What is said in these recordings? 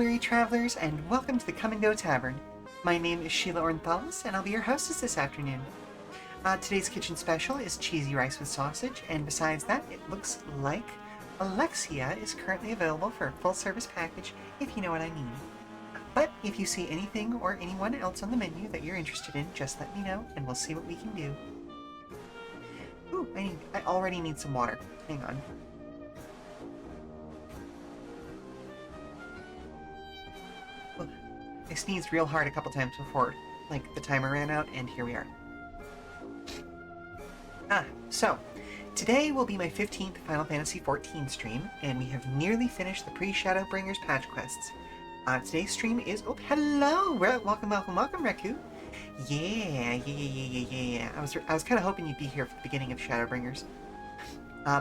weary travelers, and welcome to the Come and Go Tavern. My name is Sheela Ornthalis, and I'll be your hostess this afternoon. Today's kitchen special is cheesy rice with sausage, and besides that, it looks like Alexia is currently available for a full-service package, if you know what I mean. But if you see anything or anyone else on the menu that you're interested in, just let me know, and we'll see what we can do. Ooh, I already need some water. Hang on. I sneezed real hard a couple times before, like, the timer ran out, and here we are. So, today will be my 15th Final Fantasy XIV stream, and we have nearly finished the pre-Shadowbringers patch quests. Today's stream is... Oh, hello! Welcome, Reku! Yeah. I was kind of hoping you'd be here for the beginning of Shadowbringers.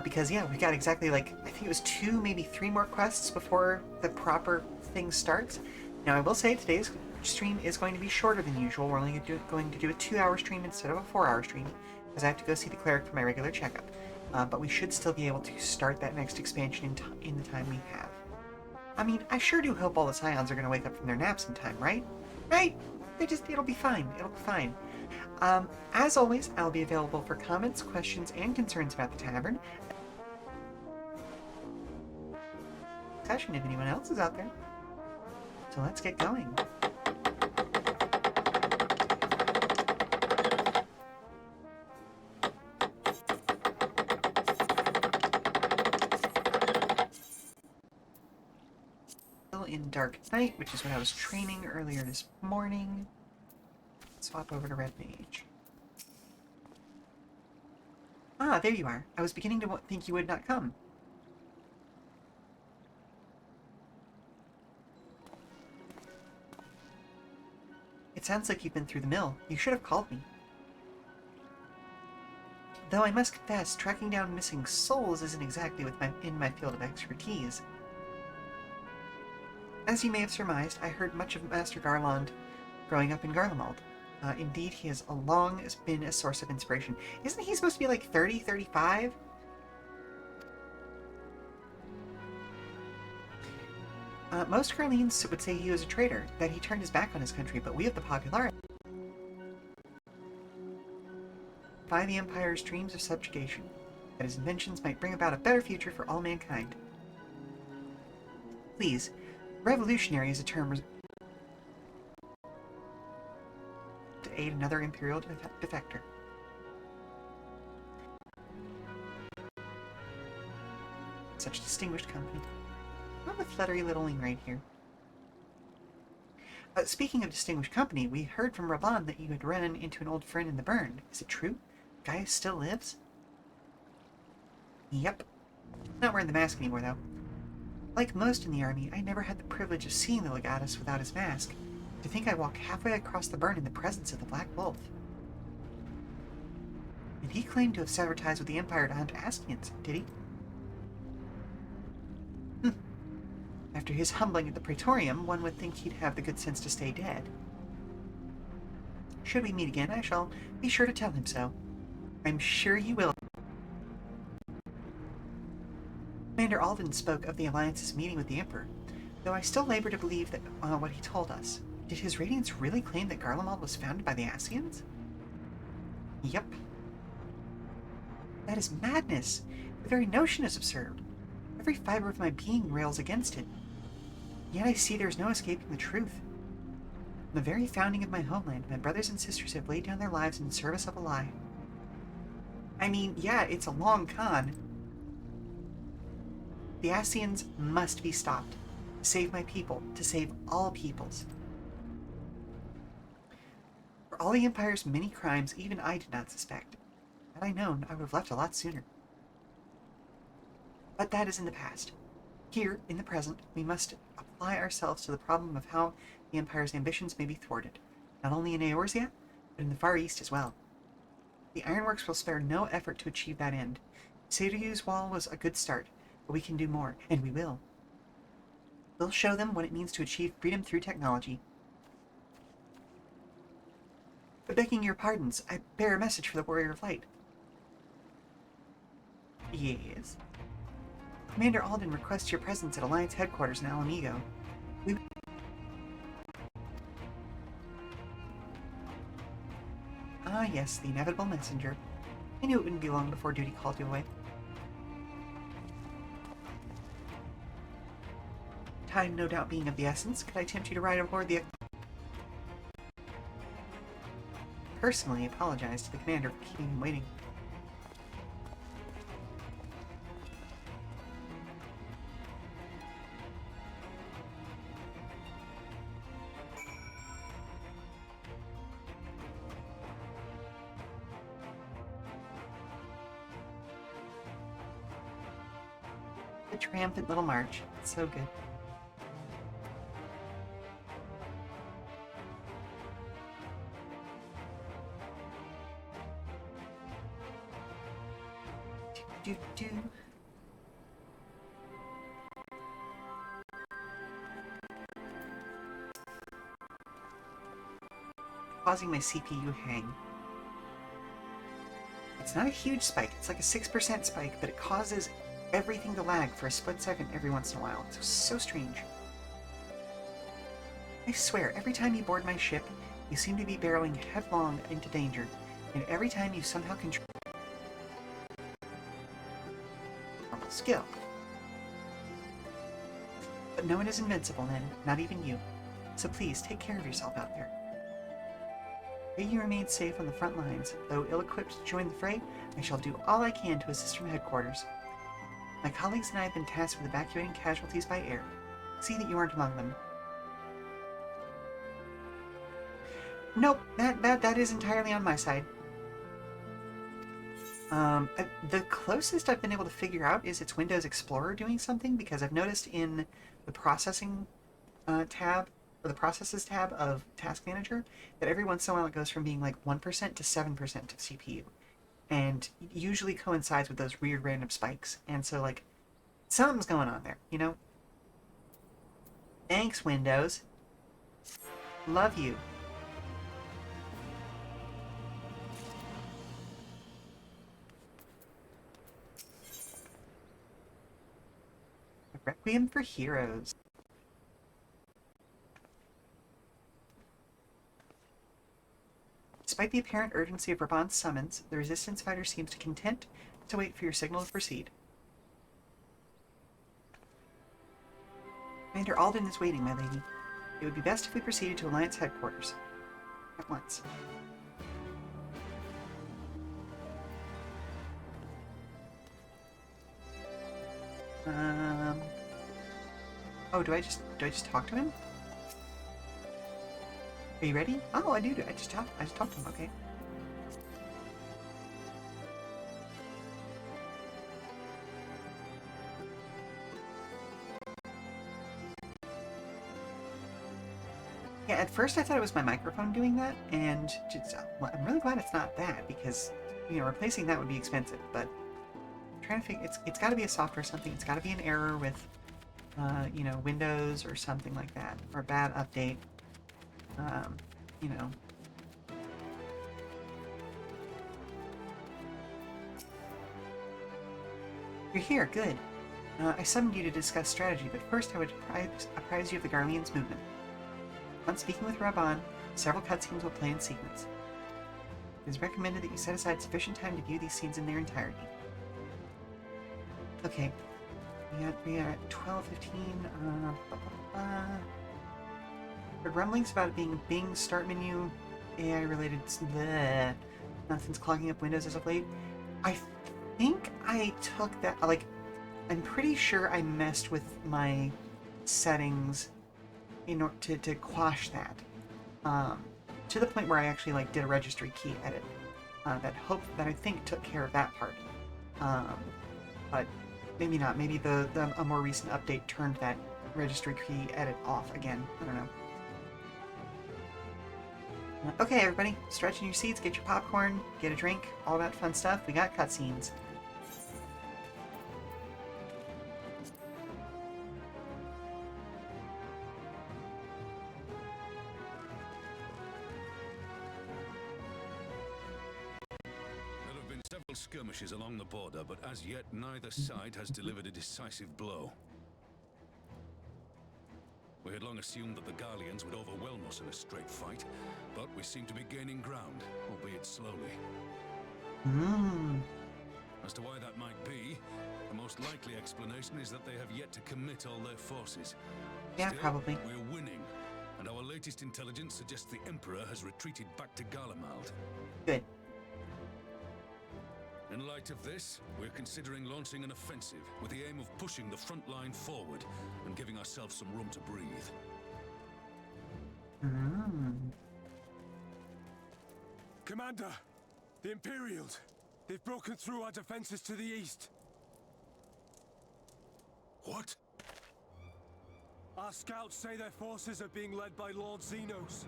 Because, yeah, we've got exactly, like, I think it was 2, maybe 3 more quests before the proper thing starts. Now, I will say today's stream is going to be shorter than usual. We're only going to do a 2-hour stream instead of a 4-hour stream, because I have to go see the cleric for my regular checkup. But we should still be able to start that next expansion in the time we have. I mean, I sure do hope all the Scions are going to wake up from their naps in time, right? Right? It'll be fine. It'll be fine. As always, I'll be available for comments, questions, and concerns about the tavern. Session if anyone else is out there. So let's get going. Still in Dark Knight, which is what I was training earlier this morning. Swap over to Red Mage. Ah, there you are. I was beginning to think you would not come. It sounds like you've been through the mill. You should have called me. Though I must confess, tracking down missing souls isn't exactly in my field of expertise. As you may have surmised, I heard much of Master Garland growing up in Garlemald. Indeed, he has long been a source of inspiration. Isn't he supposed to be like 30, 35? Most Garleans would say he was a traitor, that he turned his back on his country, but we have the popularity. By the Empire's dreams of subjugation, that his inventions might bring about a better future for all mankind. Please, revolutionary is a term to aid another Imperial defector. Such distinguished company. What a fluttery little wing right here. Speaking of distinguished company, we heard from Raban that you had run into an old friend in the burn. Is it true? Gaius still lives? Yep. Not wearing the mask anymore, though. Like most in the army, I never had the privilege of seeing the Legatus without his mask. To think I walked halfway across the burn in the presence of the Black Wolf. And he claimed to have severed ties with the Empire to hunt Askians, did he? After his humbling at the Praetorium, one would think he'd have the good sense to stay dead. Should we meet again, I shall be sure to tell him so. I'm sure you will. Commander Alden spoke of the Alliance's meeting with the Emperor, though I still labor to believe that what he told us. Did his Radiance really claim that Garlemald was founded by the Ascians? Yep. That is madness. The very notion is absurd. Every fiber of my being rails against it. Yet I see there is no escaping the truth. From the very founding of my homeland, my brothers and sisters have laid down their lives in service of a lie. I mean, yeah, it's a long con. The Ascians must be stopped. To save my people, to save all peoples. For all the Empire's many crimes, even I did not suspect. Had I known, I would have left a lot sooner. But that is in the past. Here, in the present, we must apply ourselves to the problem of how the Empire's ambitions may be thwarted, not only in Eorzea, but in the Far East as well. The Ironworks will spare no effort to achieve that end. Seiryu's wall was a good start, but we can do more, and we will. We'll show them what it means to achieve freedom through technology. But begging your pardons, I bear a message for the Warrior of Light. Yes? Commander Alden requests your presence at Alliance headquarters in Alamigo. We Ah, yes, the inevitable messenger. I knew it wouldn't be long before duty called you away. Time no doubt being of the essence, could I tempt you to ride aboard the... Personally apologize to the commander for keeping him waiting. The triumphant little march. It's so good. Do. Causing my CPU hang. It's not a huge spike, it's like a 6% spike, but it causes everything to lag for a split second every once in a while. It's so strange. I swear, every time you board my ship, you seem to be barreling headlong into danger, and every time you somehow control skill. But no one is invincible, then, not even you. So please, take care of yourself out there. May you remain safe on the front lines. Though ill-equipped to join the fray, I shall do all I can to assist from headquarters. My colleagues and I have been tasked with evacuating casualties by air. See that you aren't among them. Nope, that is entirely on my side. The closest I've been able to figure out is it's Windows Explorer doing something, because I've noticed in the processing tab, or the processes tab of Task Manager, that every once in a while it goes from being like 1% to 7% of CPU. And usually coincides with those weird random spikes. And so, like, something's going on there, you know? Thanks, Windows. Love you. Requiem for Heroes. Despite the apparent urgency of Raban's summons, the Resistance fighter seems content to wait for your signal to proceed. Commander Alden is waiting, my lady. It would be best if we proceeded to Alliance headquarters. At once. Oh, do I just talk to him? Are you ready? Oh, I do. I just talked to him. Okay. Yeah, at first I thought it was my microphone doing that, and just, well, I'm really glad it's not that, because, you know, replacing that would be expensive, but I'm trying to figure, it's got to be a software something, it's got to be an error with, you know, Windows or something like that, or a bad update, you know. You're here, good. I summoned you to discuss strategy, but first I would apprise you of the Garlean's movement. Once speaking with Raban, several cutscenes will play in sequence. It is recommended that you set aside sufficient time to view these scenes in their entirety. Okay. We are at 12:15. Heard rumblings about it being Bing start menu, AI-related. Nothing's clogging up Windows as of late. I think I took that. Like, I'm pretty sure I messed with my settings in order to quash that. To the point where I actually like did a registry key edit. That I think took care of that part. But maybe not. Maybe a more recent update turned that registry key edit off again. I don't know. Okay, everybody, stretch in your seats, get your popcorn, get a drink, all that fun stuff. We got cutscenes. There have been several skirmishes along the border, but as yet neither side has delivered a decisive blow. We had long assumed that the Garleans would overwhelm us in a straight fight, but we we seem to be gaining ground, albeit slowly. As to why that might be, the most likely explanation is that they have yet to commit all their forces. Yeah, Still, probably. we're winning, and our latest intelligence suggests the Emperor has retreated back to Garlemald. Good. In light of this, we're considering launching an offensive with the aim of pushing the front line forward and giving ourselves some room to breathe. Commander, the Imperials, they've broken through our defenses to the east. What? Our scouts say their forces are being led by Lord Xenos.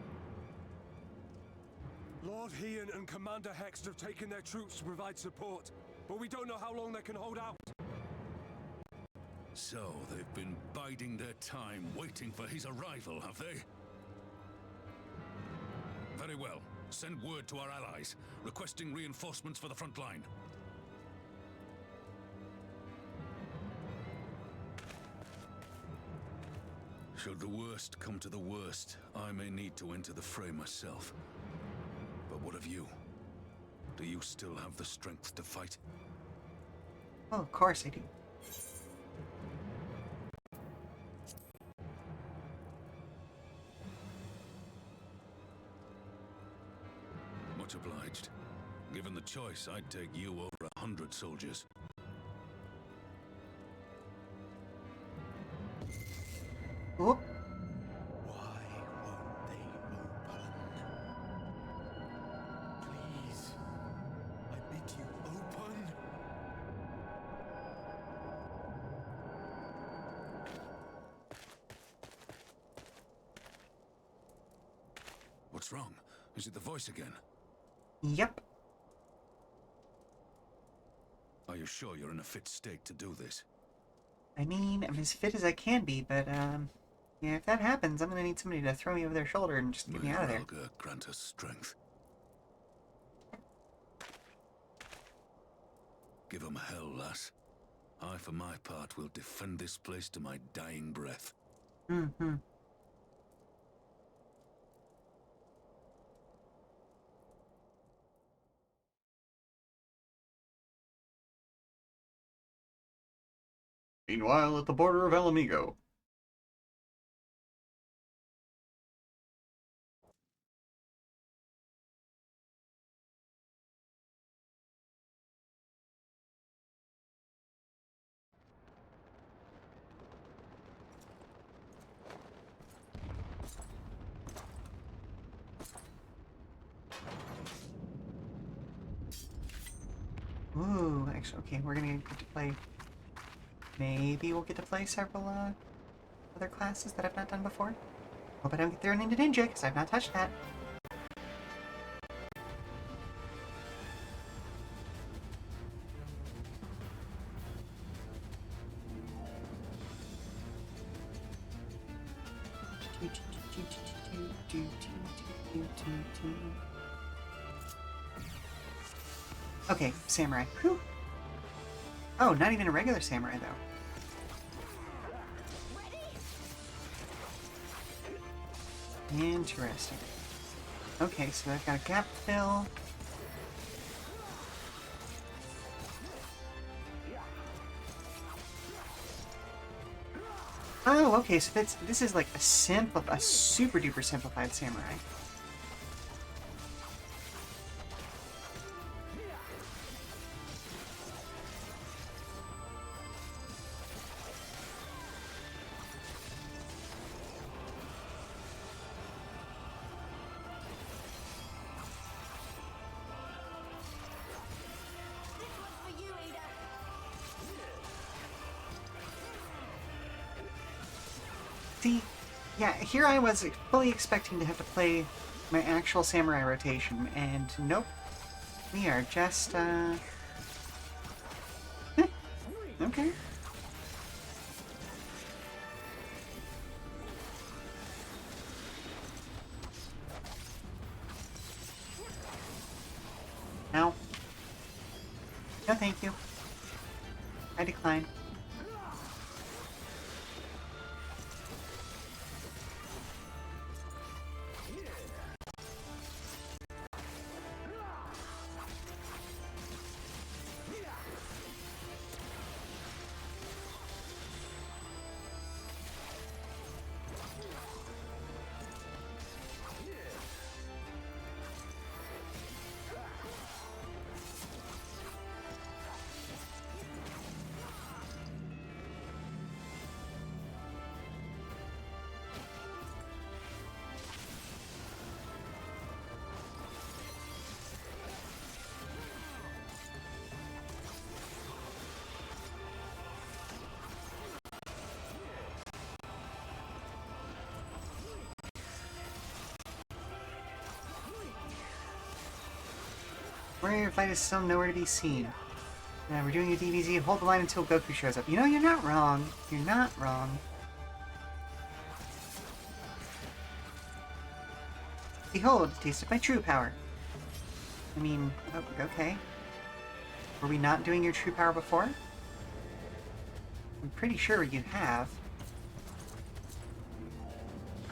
Lord Heian and Commander Hext have taken their troops to provide support, but we don't know how long they can hold out. So, they've been biding their time, waiting for his arrival, have they? Very well. Send word to our allies, requesting reinforcements for the front line. Should the worst come to the worst, I may need to enter the fray myself. But what of you? Do you still have the strength to fight? Oh, of course I do. Much obliged. Given the choice, I'd take you over 100 soldiers. Whoop. Why won't they open? Please, I bid you open. What's wrong? Is it the voice again? Yep. Are you sure you're in a fit state to do this? I mean, I'm as fit as I can be, but, yeah, if that happens, I'm gonna need somebody to throw me over their shoulder and just get me May out of there. Relga grant us strength. Give 'em hell, lass. I, for my part, will defend this place to my dying breath. Mm-hmm. Meanwhile, at the border of El Amigo. Ooh, actually, okay, we're gonna get to play... Maybe we'll get to play several, other classes that I've not done before. Hope I don't get thrown into Ninja, because I've not touched that. Okay, samurai. Whew. Oh, not even a regular samurai, though. Interesting. Okay, so I've got a gap fill. Oh, okay, so this is like a super duper simplified samurai. See, yeah, here I was fully expecting to have to play my actual samurai rotation, and nope. We are just, okay. No. No, thank you. I decline. Warrior fight is still nowhere to be seen. We're doing a DBZ. Hold the line until Goku shows up. You know, you're not wrong. You're not wrong. Behold, a taste of my true power. I mean, oh, okay. Were we not doing your true power before? I'm pretty sure you have.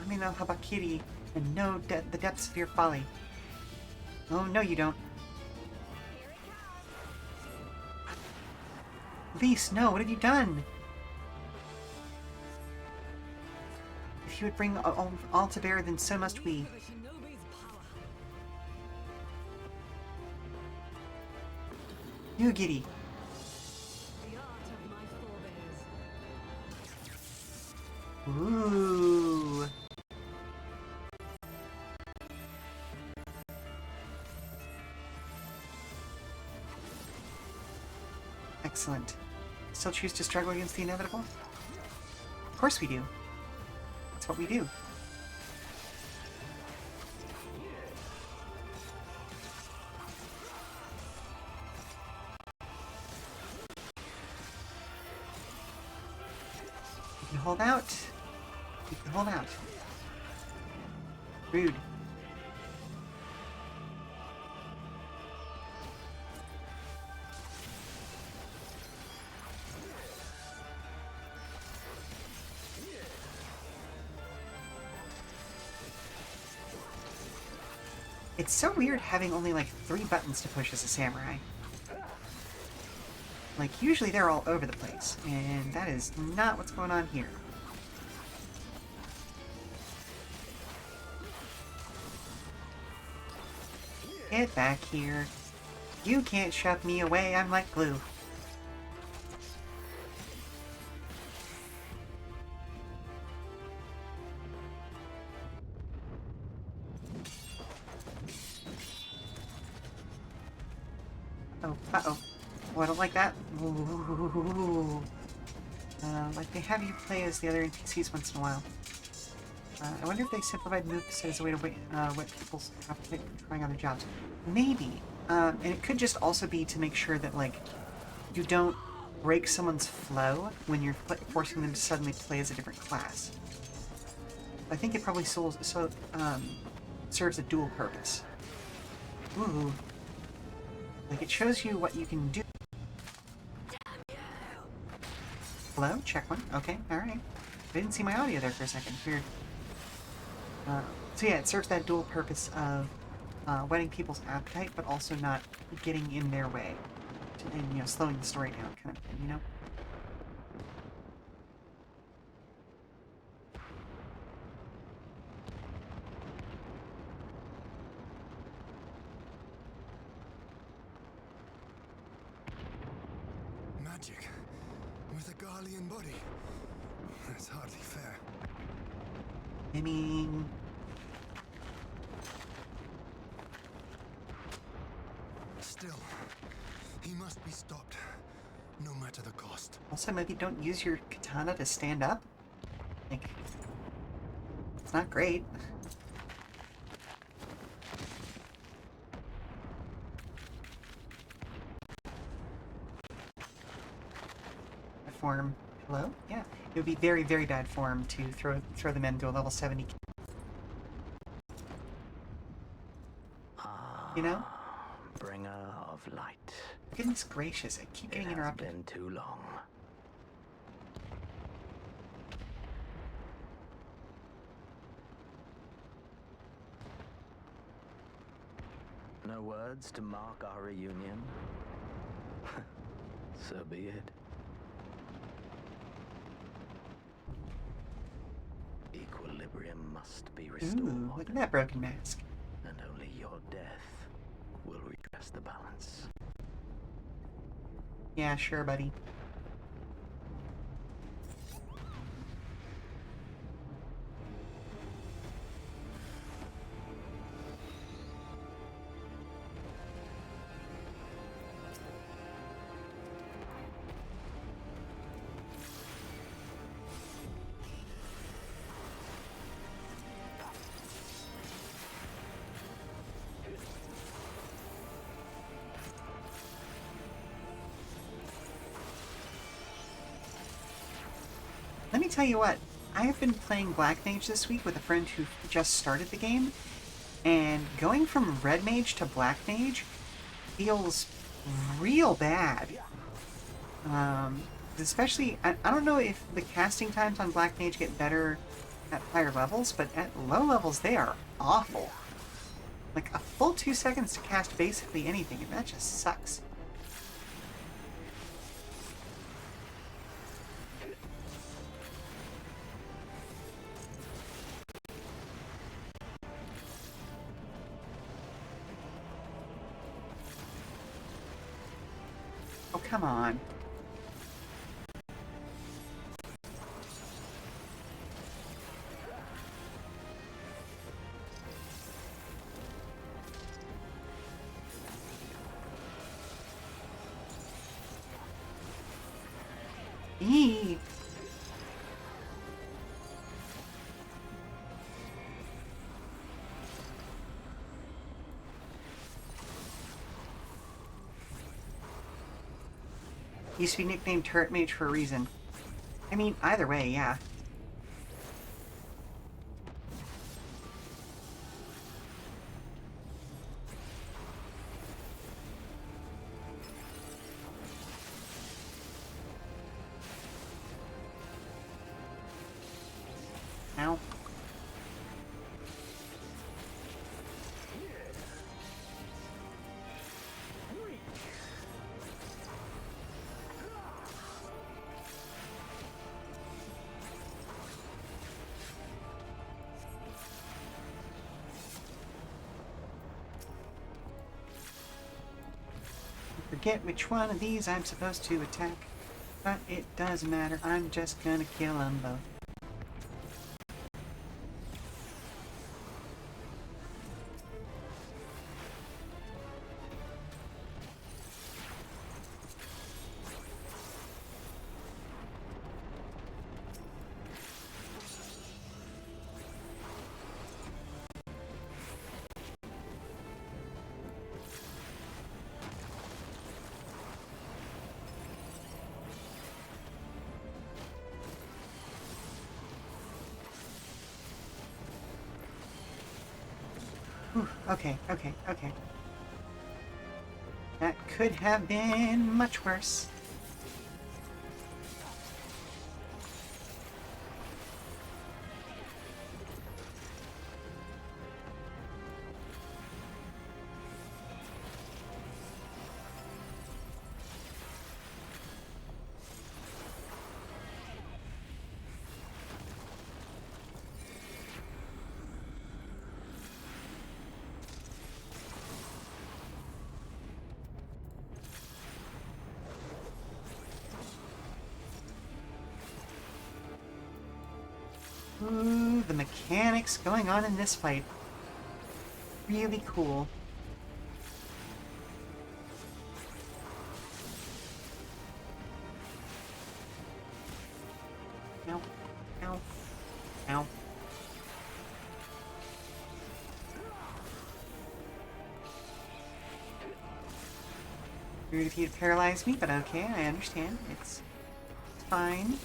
I mean, I'll Habakiri and know the depths of your folly. Oh, no you don't. Lise, no, what have you done? If you would bring all to bear, then so must we. Nugiri. Ooh. Excellent. Still choose to struggle against the inevitable? Of course we do. That's what we do. You can hold out. You can hold out. Rude. It's so weird having only like 3 buttons to push as a samurai. Like, usually they're all over the place, and that is not what's going on here. Get back here. You can't shove me away, I'm like glue. Oh, uh-oh. Oh, I don't like that. Ooh. Like they have you play as the other NPCs once in a while. I wonder if they simplified moves as a way to whet people's appetite for trying other jobs. Maybe. And it could just also be to make sure that, like, you don't break someone's flow when you're forcing them to suddenly play as a different class. I think it probably serves a dual purpose. Ooh. Like, it shows you what you can do. Hello? Check one. Okay, alright. I didn't see my audio there for a second. Weird. So yeah, it serves that dual purpose of whetting people's appetite, but also not getting in their way. And, you know, slowing the story down kind of thing, you know? Magic with a Garlean body. That's hardly fair. I mean... Still, he must be stopped, no matter the cost. Also, maybe don't use your katana to stand up? Like... It's not great. Form. Hello? Yeah. It would be very, very bad form to throw them into a level 70. You know? Bringer of light. Goodness gracious, I keep getting interrupted. It has been too long. No words to mark our reunion? So be it. Equilibrium must be restored. Ooh, look at that broken mask. And only your death will redress the balance. Yeah, sure, buddy. me tell you what, I have been playing Black Mage this week with a friend who just started the game, and going from Red Mage to Black Mage feels real bad. Especially, I don't know if the casting times on Black Mage get better at higher levels, but at low levels they are awful. Like, a full 2 seconds to cast basically anything, and that just sucks. Oh, come on. Eee. Used to be nicknamed Turret Mage for a reason. I mean, either way, yeah. Ow. Forget which one of these I'm supposed to attack, but it doesn't matter, I'm just gonna kill them both. Whew, okay. That could have been much worse. Ooh, the mechanics going on in this fight. Really cool. Ow. Ow. Ow. Rude if you'd paralyze me, but okay, I understand. It's fine.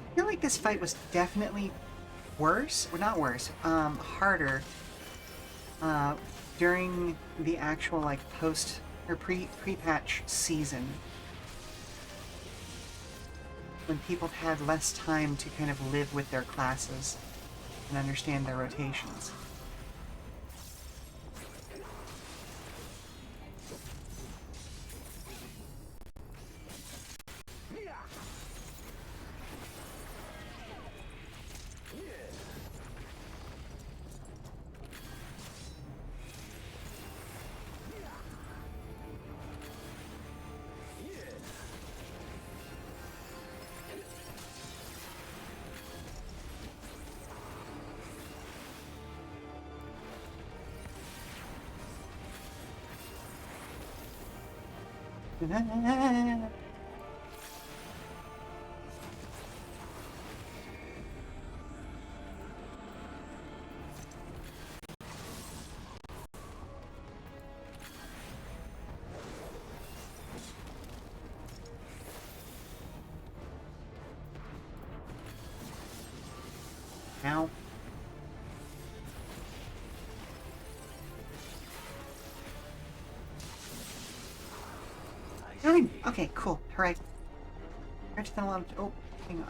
I feel like this fight was definitely worse, or not worse, harder, during the actual, like, post, or pre-patch season. When people had less time to kind of live with their classes and understand their rotations. Ow. Okay, cool. Hooray. Done a lot of... Oh, hang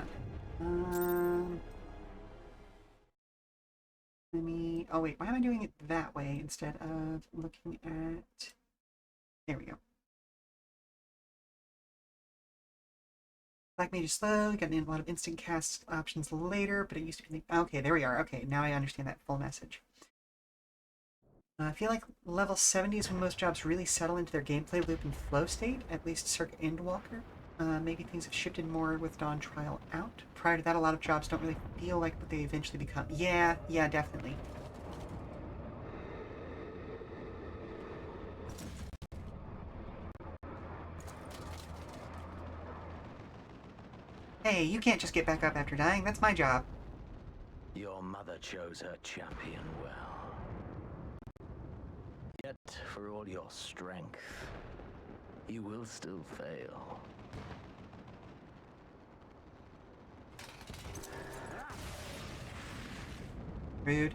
on. Let me... Oh, wait. Why am I doing it that way instead of looking at... There we go. Black Mage is slow. Got a lot of instant cast options later, but it used to be... Okay, there we are. Okay, now I understand that full message. I feel like level 70 is when most jobs really settle into their gameplay loop and flow state, at least circa Endwalker. Maybe things have shifted more with Dawn Trial out. Prior to that, a lot of jobs don't really feel like what they eventually become. Yeah, definitely. Hey, you can't just get back up after dying. That's my job. Your mother chose her champion well. Yet, for all your strength, you will still fail. Rude.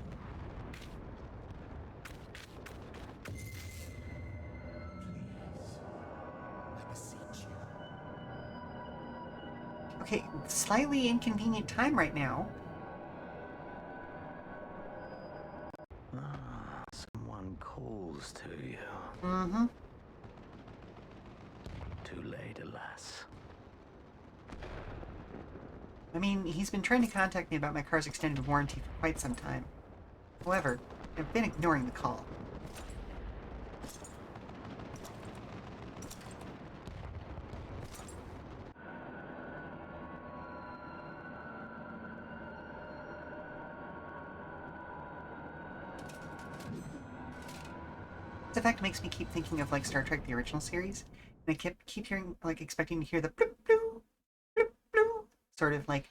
Okay, slightly inconvenient time right now. Someone calls to you. Mm-hmm. Too late, alas. I mean, he's been trying to contact me about my car's extended warranty for quite some time. However, I've been ignoring the call. This effect makes me keep thinking of, like, Star Trek, the original series. And I keep hearing, like, expecting to hear the bloop, bloop, bloop, bloop, sort of, like,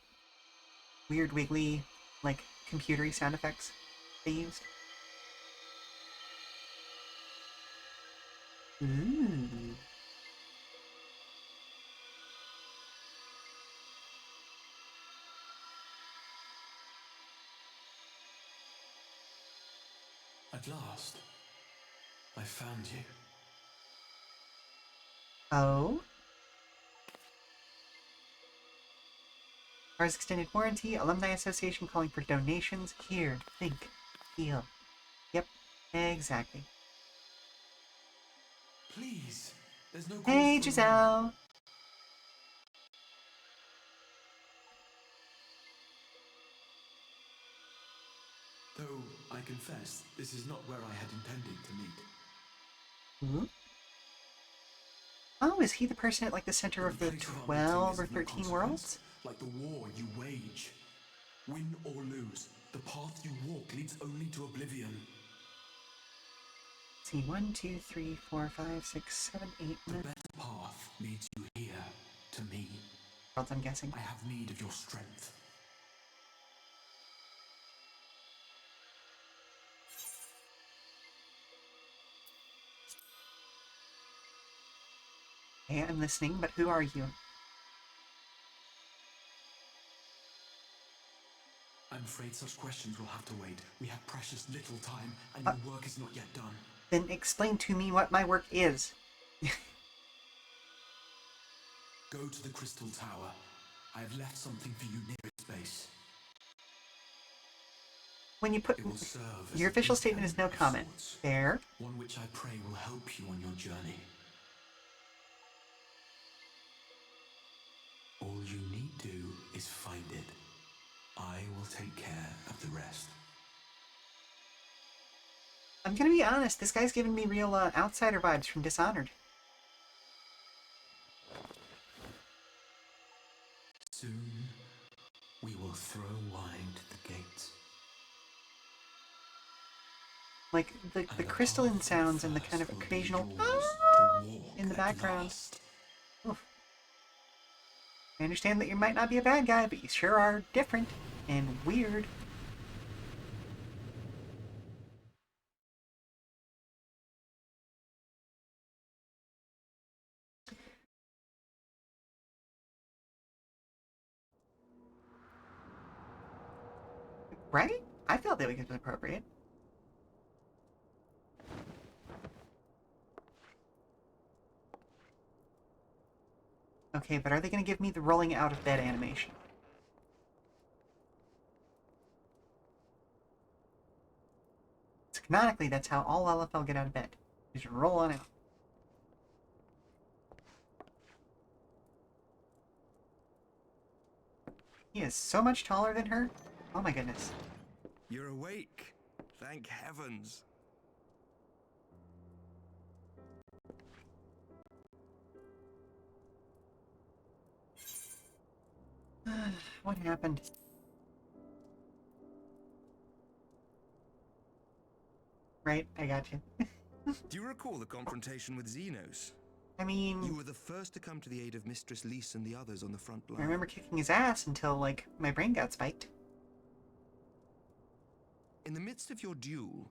weird, wiggly, like, computery sound effects they used. Ooh. At last, I found you. Oh? Car's extended warranty, Alumni Association calling for donations. Here, think, feel. Yep, exactly. Please, there's no cause Hey, for Giselle! Though, I confess, this is not where I had intended to meet. Hmm? Oh, is he the person at, like, the center of the place of our 12 or meeting is of no 13 worlds? consequence, like the war you wage. Win or lose, the path you walk leads only to oblivion. Let's see, 1, 2, 3, 4, 5, 6, 7, 8, The 9 better path leads you here, to me. worlds, I'm guessing. I have need of your strength. Okay, I'm listening, but who are you? I'm afraid such questions will have to wait. We have precious little time, and your work is not yet done. Then explain to me what my work is. Go to the Crystal Tower. I have left something for you near its base. When you put... It will serve as Your a official statement is no beacon of comment. sorts. Fair. One which I pray will help you on your journey. All you need do is find it. I will take care of the rest. I'm gonna be honest, this guy's giving me real outsider vibes from Dishonored. Soon, we will throw wide the gates. Like, the crystalline sounds and the kind of occasional... walk in the at background. last. Oof. I understand that you might not be a bad guy, but you sure are different and weird. Right? I felt that it was appropriate. Okay, but are they going to give me the rolling out of bed animation? So canonically, that's how all LFL get out of bed. Just roll on out. He is so much taller than her. Oh my goodness. You're awake. Thank heavens. What happened? Right, I got you. Do you recall the confrontation with Xenos? I You mean, were the first to come to the aid of Mistress Lys and the others on the front line. I remember kicking his ass until, like, my brain got spiked. In the midst of your duel,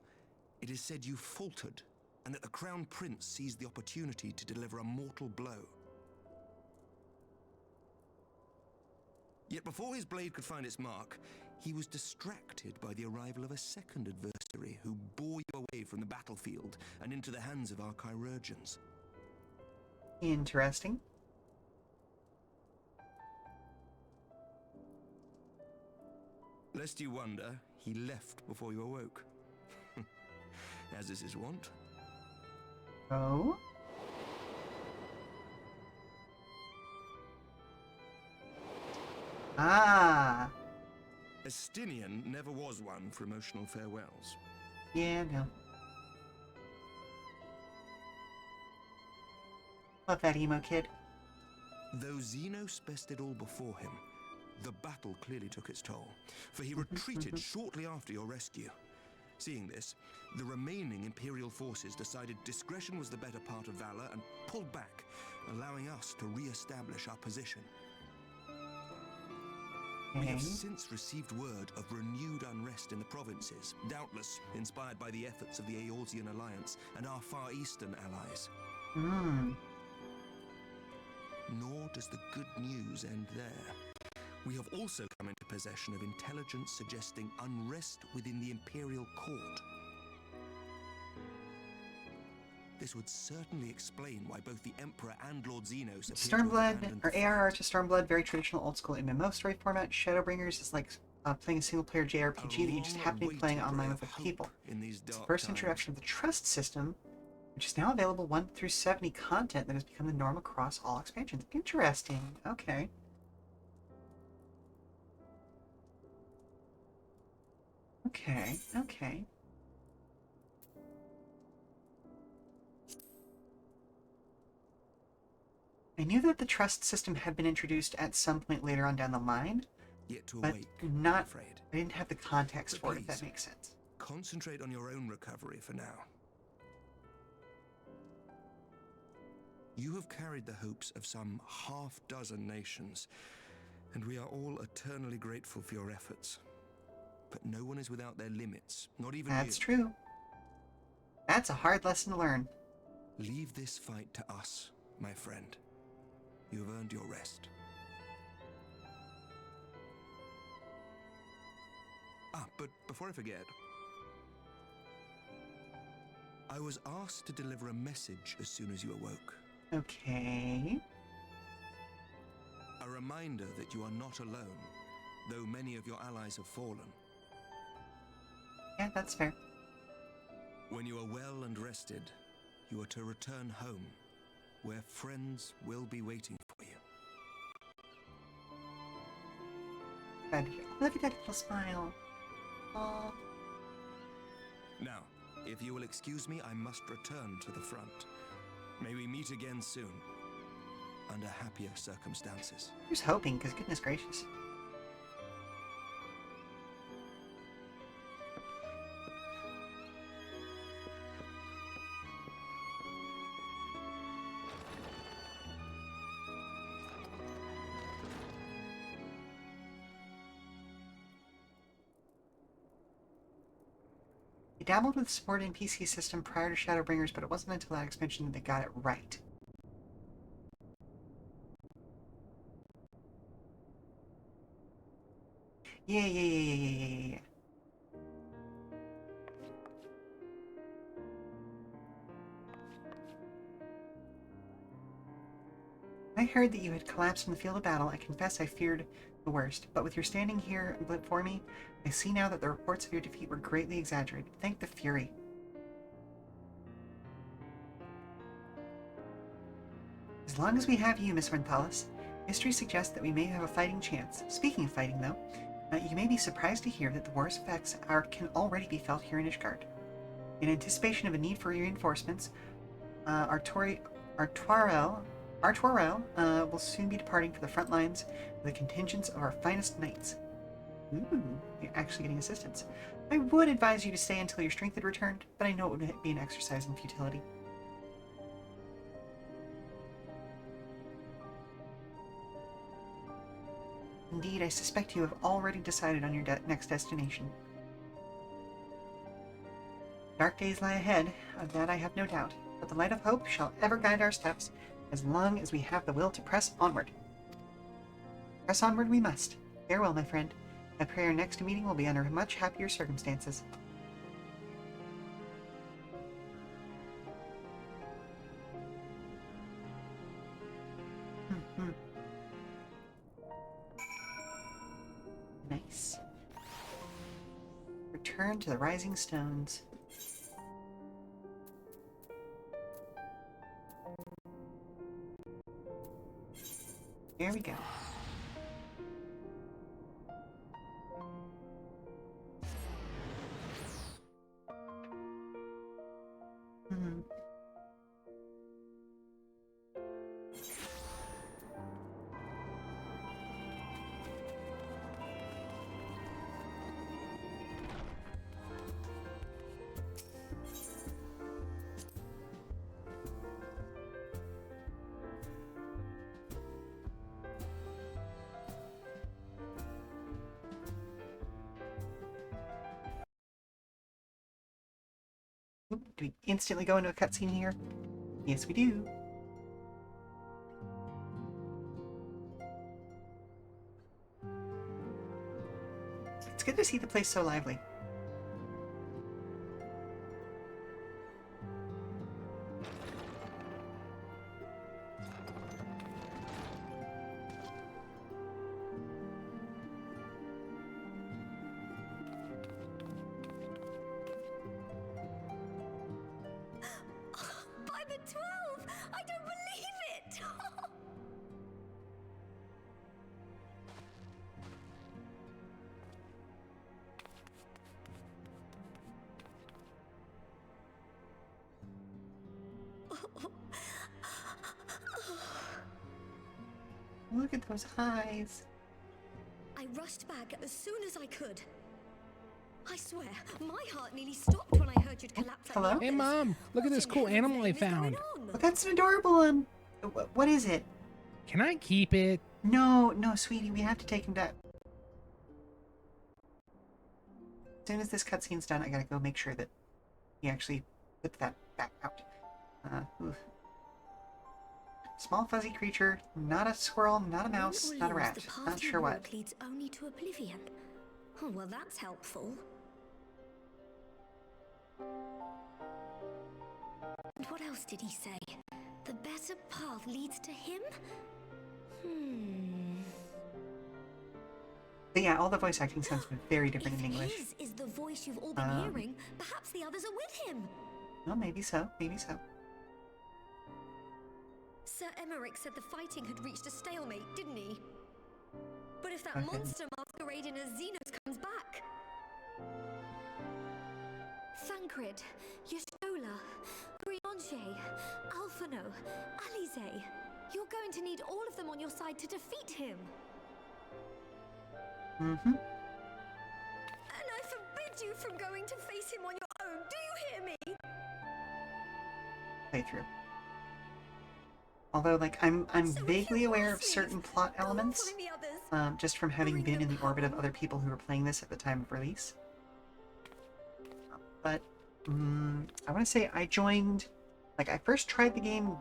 it is said you faltered, and that the Crown Prince seized the opportunity to deliver a mortal blow. Yet before his blade could find its mark, he was distracted by the arrival of a second adversary who bore you away from the battlefield and into the hands of our chirurgeons. Interesting. Lest you wonder, he left before you awoke. As is his wont. Oh? Ah! Estinian never was one for emotional farewells. Yeah, no. Love that emo kid. Though Xenos bested all before him, the battle clearly took its toll, for he retreated shortly after your rescue. Seeing this, the remaining Imperial forces decided discretion was the better part of valor and pulled back, allowing us to re-establish our position. We have since received word of renewed unrest in the provinces, doubtless inspired by the efforts of the Eorzean Alliance and our Far Eastern allies. Hmm. Nor does the good news end there. We have also come into possession of intelligence suggesting unrest within the Imperial Court. This would certainly explain why both the Emperor and Lord Xenos appear to have Stormblood, abandoned or the ARR fight. to Stormblood, very traditional old school MMO story format. Shadowbringers is like playing a single player JRPG that you just happen to be playing online with other people. In these It's the dark first times. introduction of the trust system, which is now available 1 through 70 content that has become the norm across all expansions. Interesting. Okay. Okay. I knew that the trust system had been introduced at some point later on down the line, Yet to but awake, not. I'm afraid. I didn't have the context But for it, if that please. makes sense. Concentrate on your own recovery for now. You have carried the hopes of some half-dozen nations, and we are all eternally grateful for your efforts. But no one is without their limits, not even That's you. true. That's a hard lesson to learn. Leave this fight to us, my friend. You have earned your rest. But before I forget, I was asked to deliver a message as soon as you awoke. Okay. A reminder that you are not alone, though many of your allies have fallen. Yeah, that's fair. When you are well and rested, you are to return home, where friends will be waiting for you. Look at that little smile. Aww. Now, if you will excuse me, I must return to the front. May we meet again soon, under happier circumstances. Here's hoping, because goodness gracious. dabbled with support NPC system prior to Shadowbringers, but it wasn't until that expansion that they got it right. Yeah. I heard that you had collapsed in the field of battle. I confess I feared the worst, but with your standing here before me, I see now that the reports of your defeat were greatly exaggerated. Thank the Fury. As long as we have you, Miss Renthalis, history suggests that we may have a fighting chance. Speaking of fighting, though, you may be surprised to hear that the war's effects can already be felt here in Ishgard. In anticipation of a need for reinforcements, our Twarel will soon be departing for the front lines with a contingent of our finest knights. Ooh, you're actually getting assistance. I would advise you to stay until your strength had returned, but I know it would be an exercise in futility. Indeed, I suspect you have already decided on your next destination. Dark days lie ahead, of that I have no doubt, but the light of hope shall ever guide our steps, as long as we have the will to press onward. Press onward we must. Farewell, my friend. I pray our next meeting will be under much happier circumstances. Nice. Return to the Rising Stones. There we go. Do we instantly go into a cutscene here? Yes, we do. It's good to see the place so lively. Look at those eyes. I rushed back as soon as I could. I swear, my heart nearly stopped when I heard you'd collapsed. Hello? Like Hey, Mom, look at this cool animal I found. Oh, that's an adorable one. What is it? Can I keep it? No, sweetie, we have to take him down. As soon as this cutscene's done, I gotta go make sure that he actually puts that back out. Oof. Small fuzzy creature, not a squirrel, not a mouse, not a rat. Not sure what. Leads only to oblivion. Oh, well, that's helpful. And what else did he say? The better path leads to him? But yeah, all the voice acting sounds very different If in English. his is the voice you've all been hearing, perhaps the others are with him. Well, maybe so, maybe so. Sir Emmerich said the fighting had reached a stalemate, didn't he? But if that Okay. monster masquerading as Xenos comes back... Thancred, Yashola, Griange, Alphano, Alize... You're going to need all of them on your side to defeat him. Mm-hmm. And I forbid you from going to face him on your own, do you hear me? Playthrough. Although, like, I'm So vaguely if you aware want of to certain leave, plot go elements, find the others. just from having Bring been the in the orbit of power. other people who were playing this at the time of release. But I want to say I joined, like, I first tried the game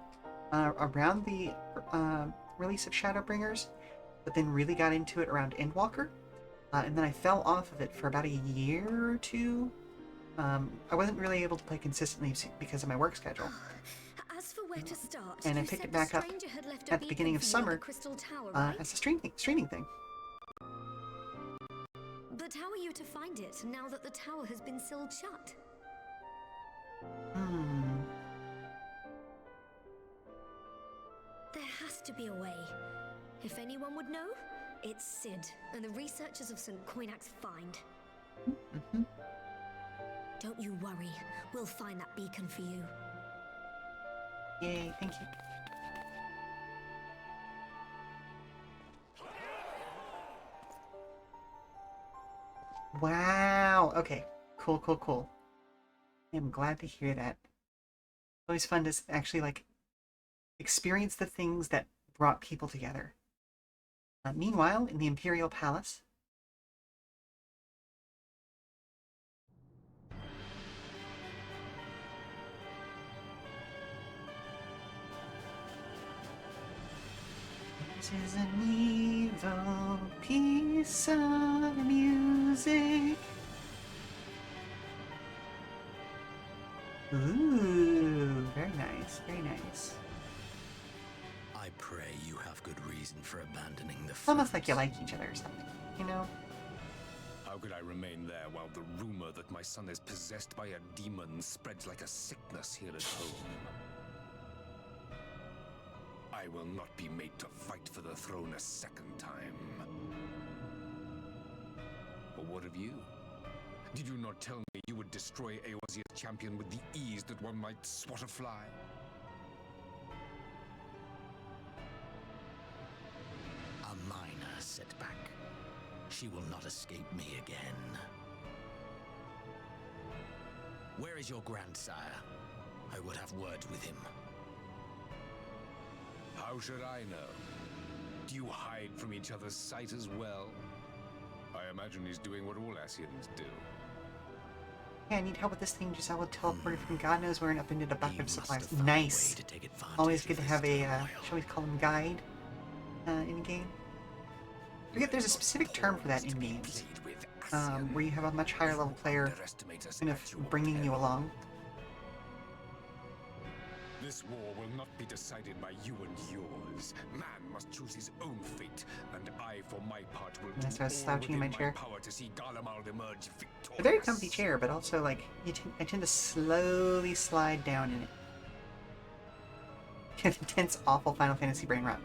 around the release of Shadowbringers, but then really got into it around Endwalker, and then I fell off of it for about a year or two. I wasn't really able to play consistently because of my work schedule. As for where to start, And I you picked said it back the up stranger had left a at the beginning of beacon for you at the summer Crystal Tower, right? as a streaming thing. But how are you to find it now that the tower has been sealed shut? There has to be a way. If anyone would know, it's Sid and the researchers of St. Coinac's find. Don't you worry, we'll find that beacon for you. Yay, thank you. Wow, okay. Cool. I'm glad to hear that. Always fun to actually, like, experience the things that brought people together. Meanwhile, in the Imperial Palace, this is an evil piece of music. Ooh, very nice, very nice. I pray you have good reason for abandoning the It's almost like you fruits. like each other or something, you know? How could I remain there while the rumor that my son is possessed by a demon spreads like a sickness here at home? I will not be made to fight for the throne a second time. But what of you? Did you not tell me you would destroy Eorzea's champion with the ease that one might swat a fly? A minor setback. She will not escape me again. Where is your grandsire? I would have words with him. How should I know? Do you hide from each other's sight as well? I imagine he's doing what all Ascians do. Hey, I need help with this thing. Giselle teleported from God knows where and up into the He bucket of must supplies. have found a Nice. way to take advantage Always of good to this have a, turmoil. shall we call them guide in game. I forget there's a specific term for that in games, where you have a much higher level player kind of bringing you along. This war will not be decided by you and yours. Man must choose his own fate, and I, for my part, will That's do why I was all slouching in within my chair. power to see Garlemald emerge victorious. A very comfy chair, but also, like, I tend to slowly slide down in it. Intense, awful Final Fantasy brain rot.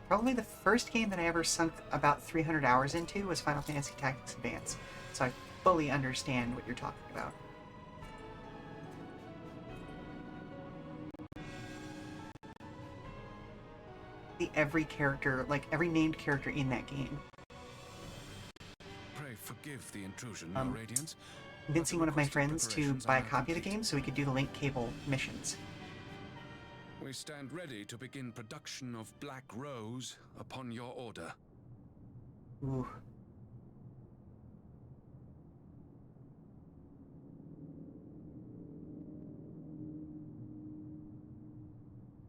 Probably the first game that I ever sunk about 300 hours into was Final Fantasy Tactics Advance, so I fully understand what you're talking about. Every character, like every named character in that game. Pray forgive the intrusion, Your Radiance. Convincing one of my friends to buy a copy of the game so we could do the link cable missions. We stand ready to begin production of Black Rose upon your order. Ooh.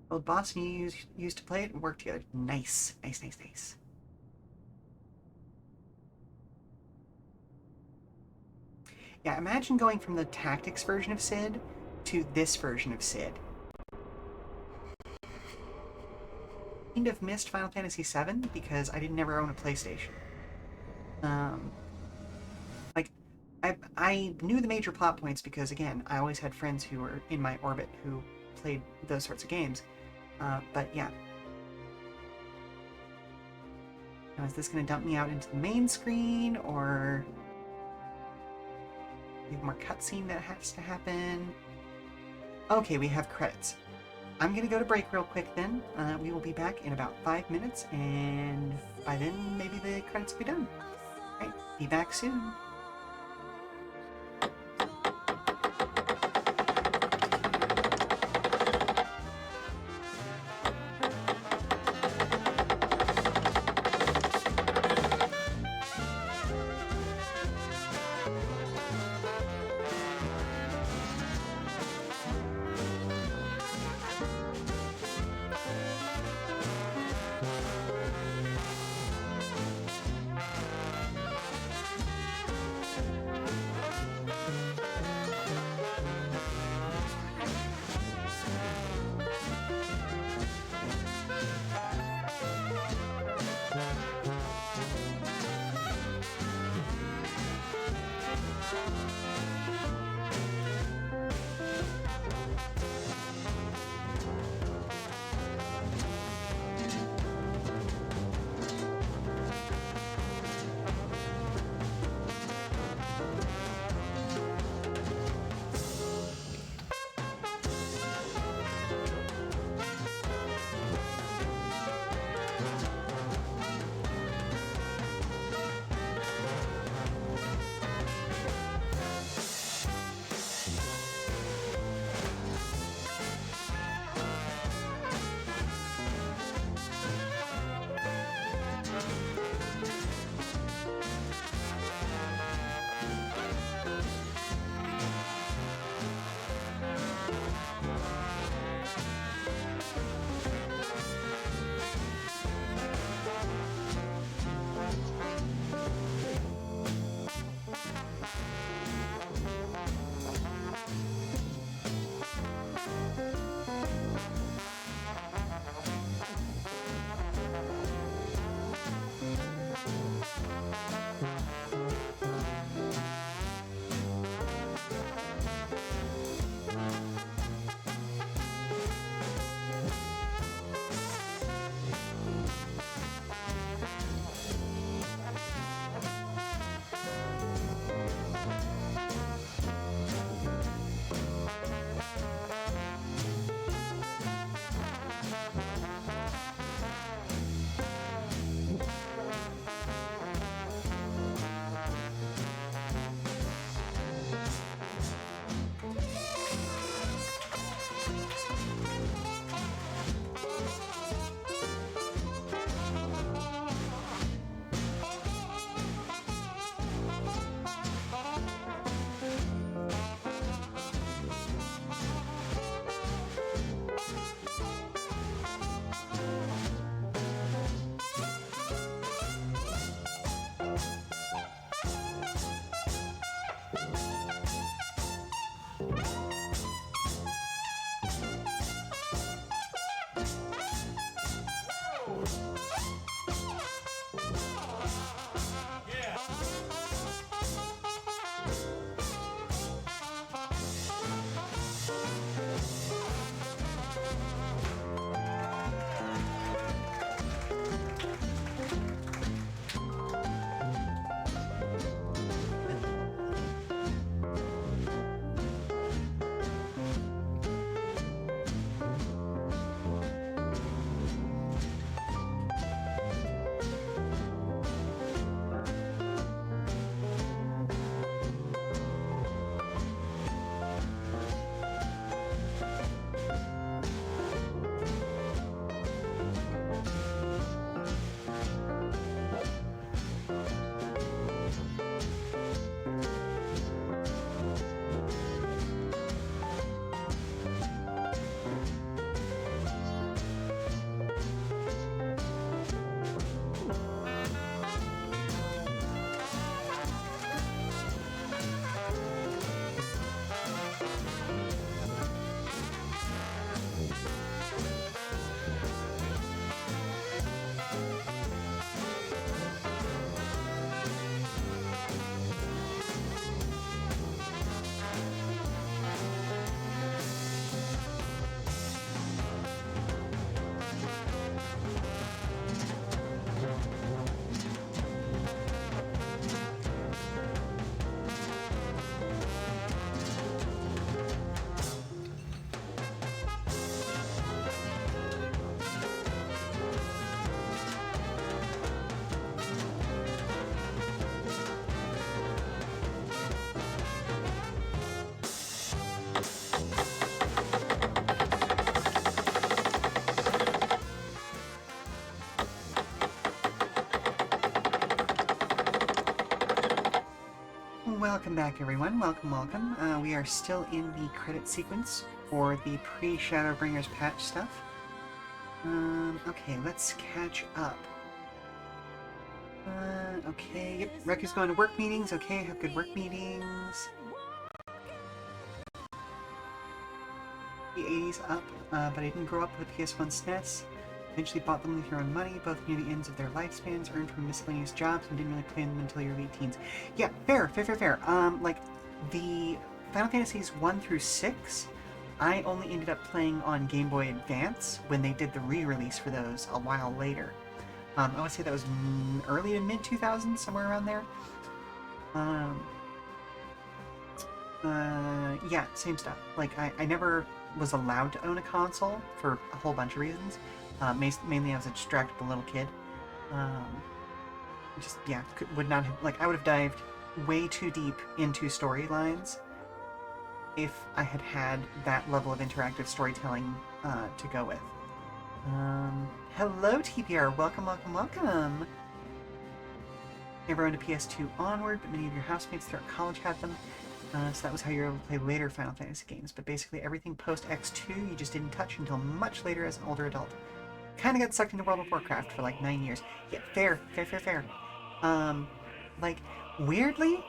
Old boss and you used to play it and work together. Nice. Nice. Yeah, imagine going from the tactics version of Sid to this version of Sid. Kind of missed Final Fantasy VII because I didn't ever own a PlayStation. Like, I knew the major plot points because, again, I always had friends who were in my orbit who played those sorts of games. But yeah. Now, is this going to dump me out into the main screen, or we have more cutscene that has to happen? Okay, we have credits. I'm going to go to break real quick then. We will be back in about 5 minutes, and by then, maybe the credits will be done. Alright, be back soon. welcome back, everyone. Welcome, welcome. We are still in the credit sequence for the pre-Shadowbringers patch stuff. Okay, let's catch up. Okay, yep, Reku's going to work meetings. Okay, have good work meetings. The 80s up, but I didn't grow up with PS1 SNES. Eventually bought them with your own money, both near the ends of their lifespans, earned from miscellaneous jobs, and didn't really play them until your late teens. Yeah, fair. Like, the Final Fantasies 1 through 6, I only ended up playing on Game Boy Advance when they did the re-release for those a while later. I would say that was early to mid-2000s, somewhere around there. Yeah, same stuff. Like, I never was allowed to own a console for a whole bunch of reasons. Mainly I was a distractible little kid. Just, yeah, would not have, like, I would have dived way too deep into storylines if I had had that level of interactive storytelling to go with. Hello, TPR. Welcome, welcome, welcome. Never owned a PS2 onward, but many of your housemates throughout college had them. So that was how you were able to play later Final Fantasy games. But basically everything post X2 you just didn't touch until much later as an older adult. Kind of got sucked into World of Warcraft for like 9 years. Yeah, fair. Like, weirdly,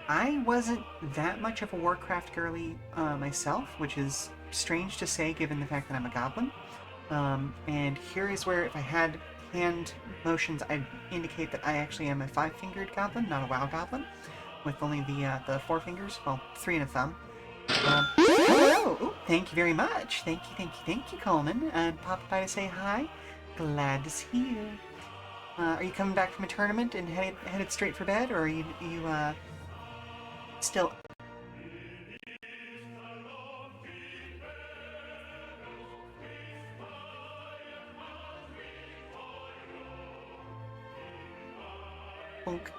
I wasn't that much of a Warcraft girly myself, which is strange to say given the fact that I'm a goblin. And here is where, if I had hand motions, I'd indicate that I actually am a 5-fingered goblin, not a WoW goblin, with only the 4 fingers, well, 3 and a thumb. Hello! Ooh, thank you very much. Thank you, Coleman. Popped by to say hi. Glad to see you. Are you coming back from a tournament and headed straight for bed, or are you still... Bonk.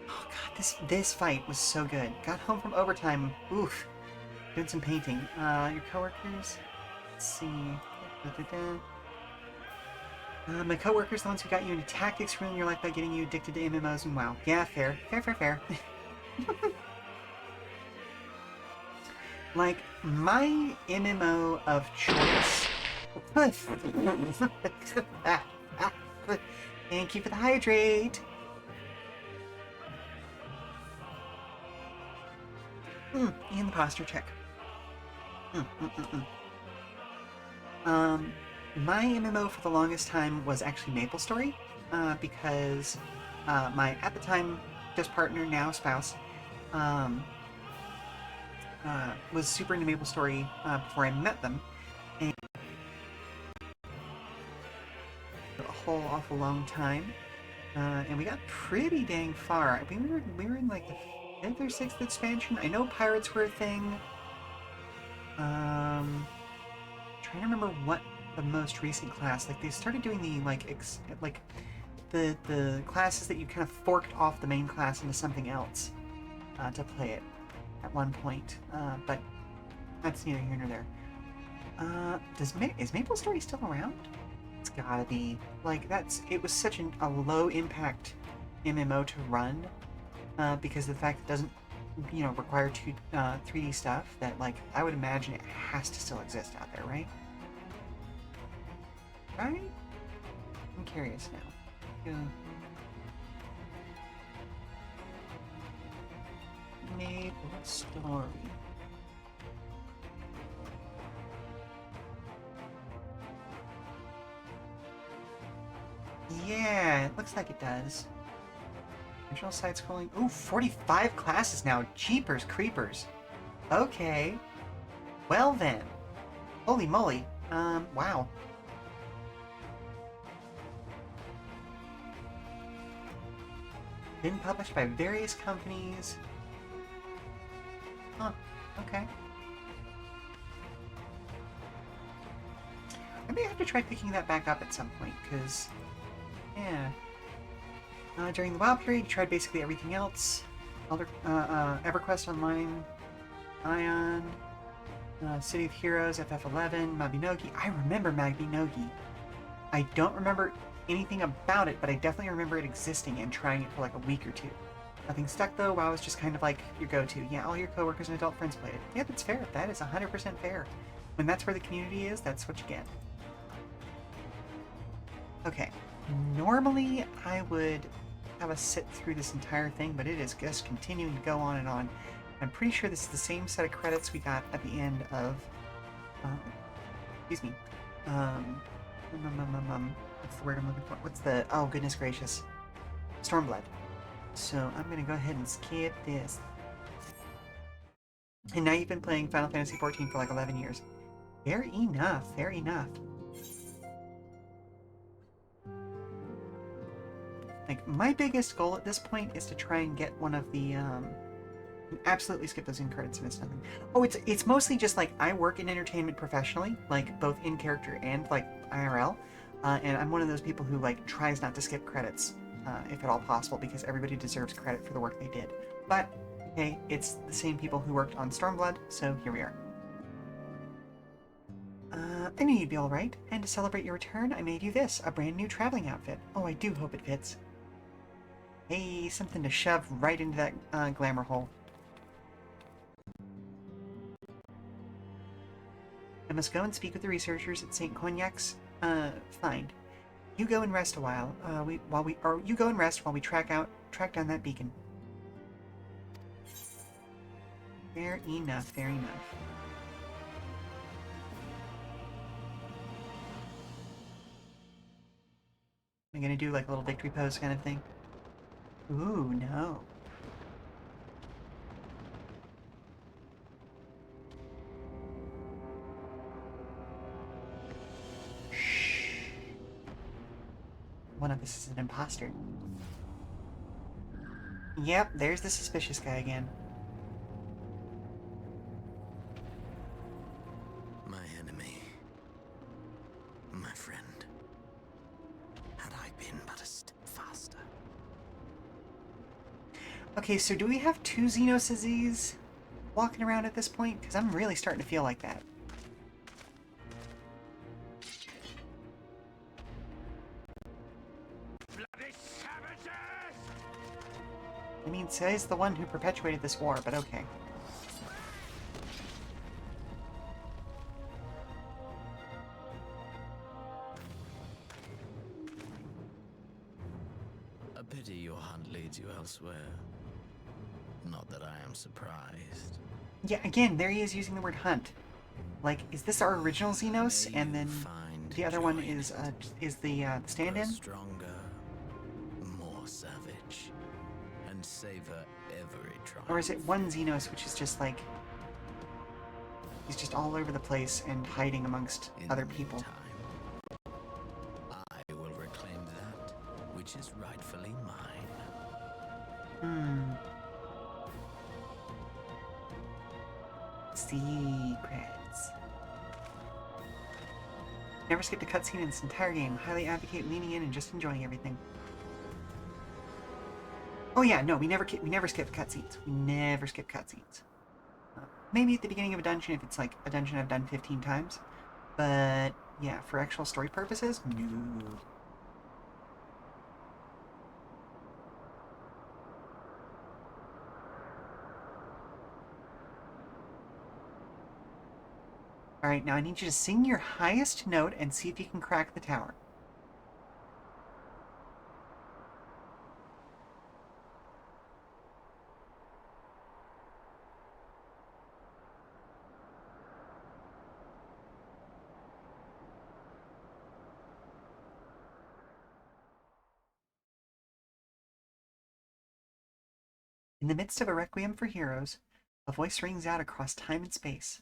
Oh god, this fight was so good. Got home from overtime. Oof. Doing some painting. Your coworkers? Let's see. My coworkers, the ones who got you into tactics, ruining your life by getting you addicted to MMOs and WoW. Yeah, fair. Like, my MMO of choice... Thank you for the hydrate! And the posture check. My MMO for the longest time was actually MapleStory, because my, at the time, just partner, now spouse, was super into MapleStory before I met them, and a whole awful long time, and we got pretty dang far. We were in like the 5th or 6th expansion. I know pirates were a thing. Trying to remember what the most recent class, like they started doing the the classes that you kind of forked off the main class into something else to play it at one point, but that's neither here nor there. Is MapleStory still around? It's gotta be. Like, it was such a low impact MMO to run, because of the fact it doesn't, require 3D stuff, that, like, I would imagine it has to still exist out there, right? Right? I'm curious now. MapleStory. Yeah, it looks like it does. Original side scrolling. Ooh, 45 classes now. Jeepers creepers. Okay. Well then. Holy moly. Wow. Been published by various companies. Huh. Okay. I may have to try picking that back up at some point, because... yeah. During the WoW period, you tried basically everything else. EverQuest Online, Ion, City of Heroes, FF11, Mabinogi. I remember Mabinogi. I don't remember anything about it, but I definitely remember it existing and trying it for like a week or two. Nothing stuck though. WoW was just kind of like your go-to. Yeah, all your coworkers and adult friends played it. Yeah, that's fair. That is 100% fair. When that's where the community is, that's what you get. Okay. Normally, I would have us sit through this entire thing, but it is just continuing to go on and on. I'm pretty sure this is the same set of credits we got at the end of... excuse me. What's the word I'm looking for? What's the... Oh, goodness gracious. Stormblood. So I'm going to go ahead and skip this. And now you've been playing Final Fantasy XIV for like 11 years. Fair enough. Fair enough. Like, my biggest goal at this point is to try and get one of the, absolutely skip those in credits and it's nothing. Oh, it's mostly just, like, I work in entertainment professionally, like, both in character and, like, IRL, and I'm one of those people who, like, tries not to skip credits, if at all possible, because everybody deserves credit for the work they did. But, hey, it's the same people who worked on Stormblood, so here we are. I knew you'd be alright, and to celebrate your return, I made you this, a brand new traveling outfit. Oh, I do hope it fits. Hey, something to shove right into that glamour hole. I must go and speak with the researchers at St. Cognac's find. You go and rest a while. You go and rest while we track down that beacon. Fair enough. Fair enough. Am I gonna do like a little victory pose kind of thing? Ooh, no. Shh. One of us is an imposter. Yep, there's the suspicious guy again. My enemy. My friend. Had I been but a step faster. Okay, so do we have two Xenosies walking around at this point? Because I'm really starting to feel like that. Bloody savages! I mean, says the one who perpetuated this war, but okay. A pity your hunt leads you elsewhere. Not that I am surprised. Yeah, again, there he is using the word hunt. Like, is this our original Xenos, May and you then find the other one joy in is it. the stand-in? Grow stronger, more savage, and savor every triumph. Or is it one Xenos, which is just like... he's just all over the place and hiding amongst In other the people? meantime, I will reclaim that which is rightfully mine. Secrets. Never skipped a cutscene in this entire game. Highly advocate leaning in and just enjoying everything. Oh yeah, no, we never skip cutscenes. We never skip cutscenes. Maybe at the beginning of a dungeon if it's like a dungeon I've done 15 times. But yeah, for actual story purposes, no. Alright, now I need you to sing your highest note and see if you can crack the tower. In the midst of a requiem for heroes, a voice rings out across time and space.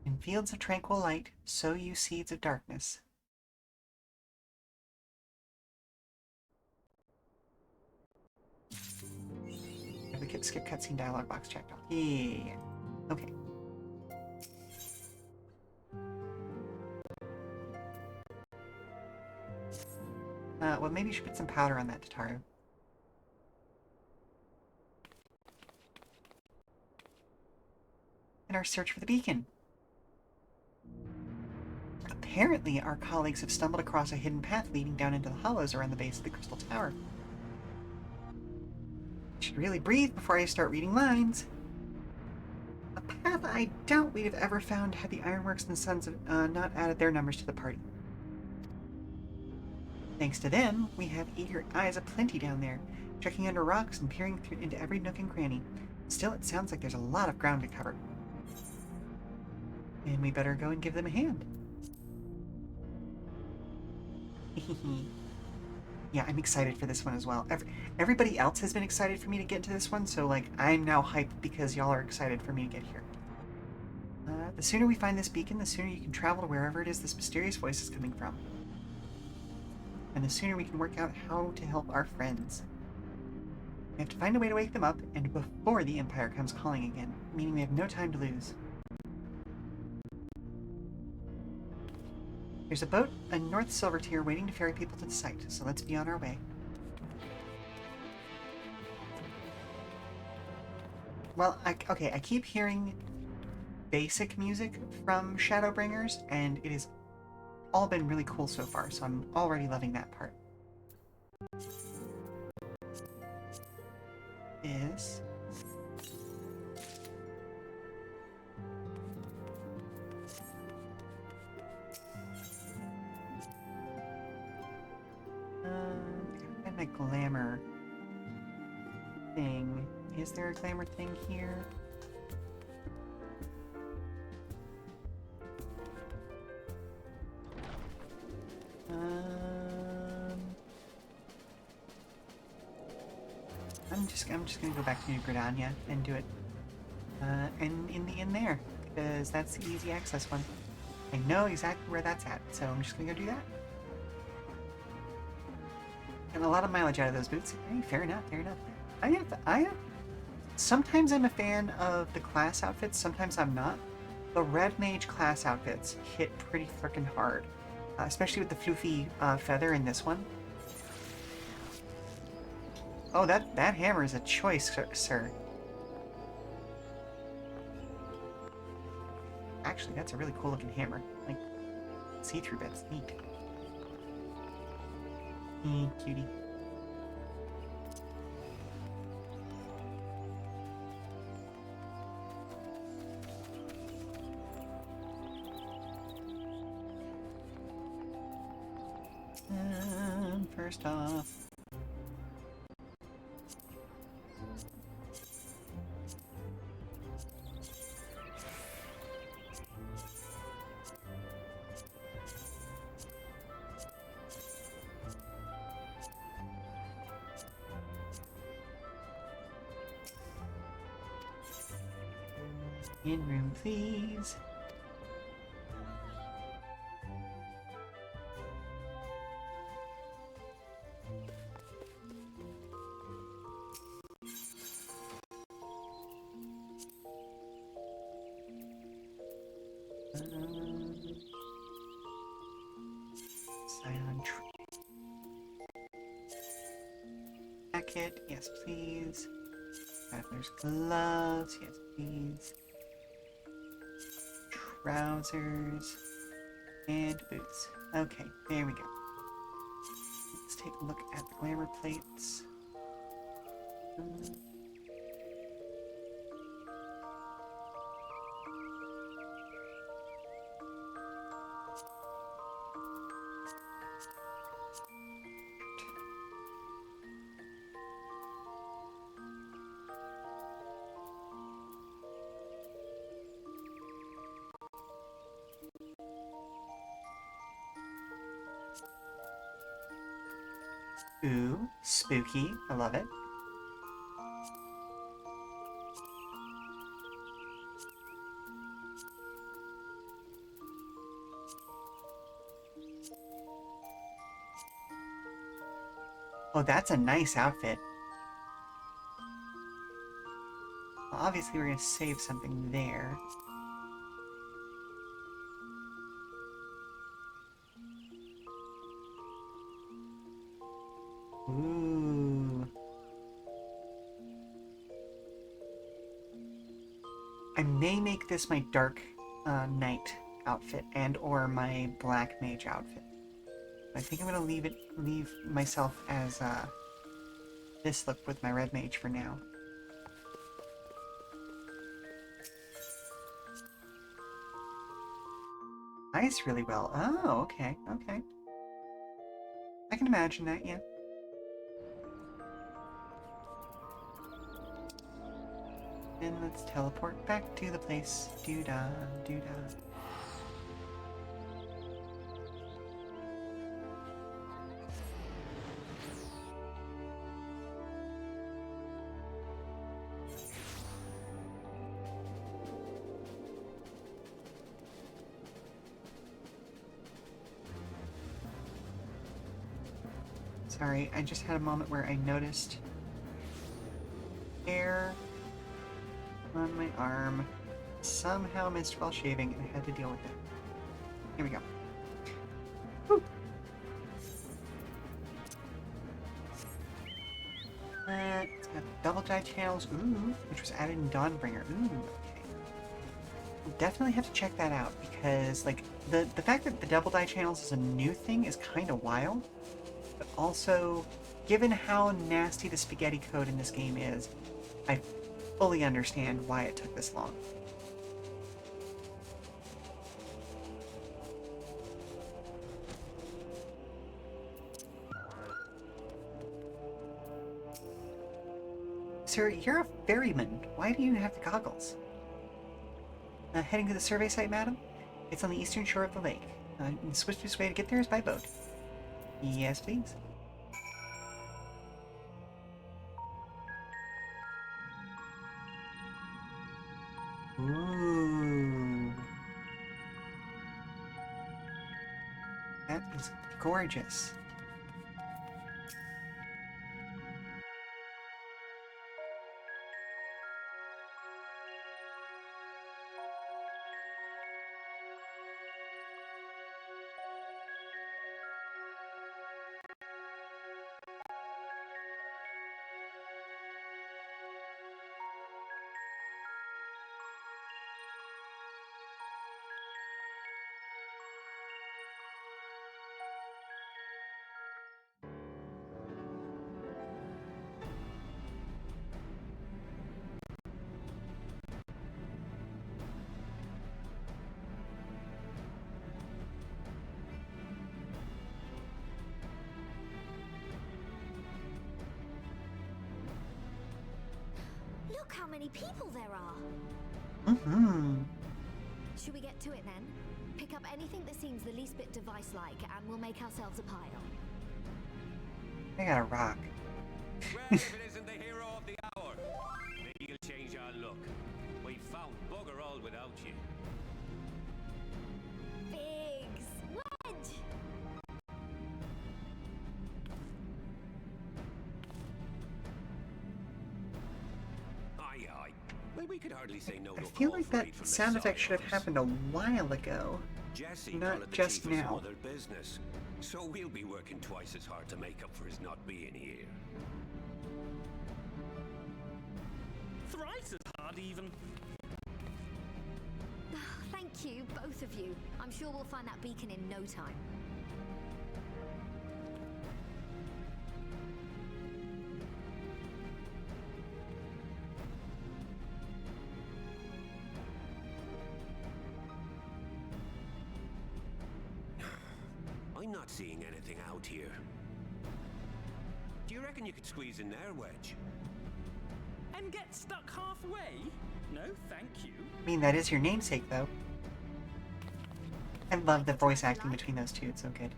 In fields of tranquil light, sow you seeds of darkness. Have the skip cutscene dialogue box checked off. Yeah. Okay. Well, maybe you should put some powder on that, Tataru. In our search for the beacon. Apparently, our colleagues have stumbled across a hidden path leading down into the hollows around the base of the Crystal Tower. I should really breathe before I start reading lines. A path I doubt we'd have ever found had the Ironworks and Sons not added their numbers to the party. Thanks to them, we have eager eyes aplenty down there, checking under rocks and peering through into every nook and cranny. Still, it sounds like there's a lot of ground to cover. And we better go and give them a hand. Yeah, I'm excited for this one as well. Everybody else has been excited for me to get into this one, so like I'm now hyped because y'all are excited for me to get here. The sooner we find this beacon, the sooner you can travel to wherever it is this mysterious voice is coming from. And the sooner we can work out how to help our friends. We have to find a way to wake them up, and before the Empire comes calling again, meaning we have no time to lose. There's a boat, a North Silver Tier, waiting to ferry people to the site, so let's be on our way. Well, okay, I keep hearing basic music from Shadowbringers, and it has all been really cool so far, so I'm already loving that part. Is... I gotta find my glamour thing. Is there a glamour thing here? I'm just gonna go back to New Gridania and do it. And in the inn there, because that's the easy access one. I know exactly where that's at, so I'm just gonna go do that. And a lot of mileage out of those boots. Hey, fair enough, fair enough. Sometimes I'm a fan of the class outfits, sometimes I'm not. The Red Mage class outfits hit pretty freaking hard. Especially with the floofy feather in this one. Oh, that hammer is a choice, sir. Actually, that's a really cool looking hammer. Like, see-through bits. Neat. Cutie. First off... In room, please. Scion jacket, yes please. Traveler's gloves, yes please. Trousers and boots. Okay, there we go. Let's take a look at the glamour plates. Ooh, spooky. I love it. Oh, that's a nice outfit. Well, obviously, we're going to save something there. Ooh. I may make this my dark knight outfit and or my black mage outfit. I think I'm gonna leave myself as this look with my red mage for now. Ice really well. Oh, okay, okay. I can imagine that, yeah. And let's teleport back to the place. Doo-dah, doo-dah. Sorry, I just had a moment where I noticed hair on my arm somehow missed while shaving and I had to deal with it. Here we go. Woo. It's got double die channels, ooh, which was added in Dawnbringer. Ooh, okay. We'll definitely have to check that out because, like, the fact that the double die channels is a new thing is kind of wild. But also, given how nasty the spaghetti code in this game is, I fully understand why it took this long. Sir, you're a ferryman. Why do you have the goggles? Heading to the survey site, madam? It's on the eastern shore of the lake. The swiftest way to get there is by boat. Yes, please. Ooh. That is gorgeous. Look how many people there are. Mm-hmm. Should we get to it then? Pick up anything that seems the least bit device-like, and we'll make ourselves a pile. I got a rock. Well, if it isn't the hero of the hour, maybe you'll change our look. We found bugger all without you. Biggs! Wedge! Aye, aye. Well, we could hardly say no to I a feel call like for aid that from the sound effect side should have of us. happened a while ago. Jesse Not called it the just chief of some now. other business, so we'll be working twice as hard to make up for his not being here. Thrice as hard, even. Thank you, both of you. I'm sure we'll find that beacon in no time. I'm not seeing anything out here. Do you reckon you could squeeze in there, Wedge? And get stuck halfway? No, thank you. I mean, that is your namesake, though. I love the voice acting between those two. It's so good.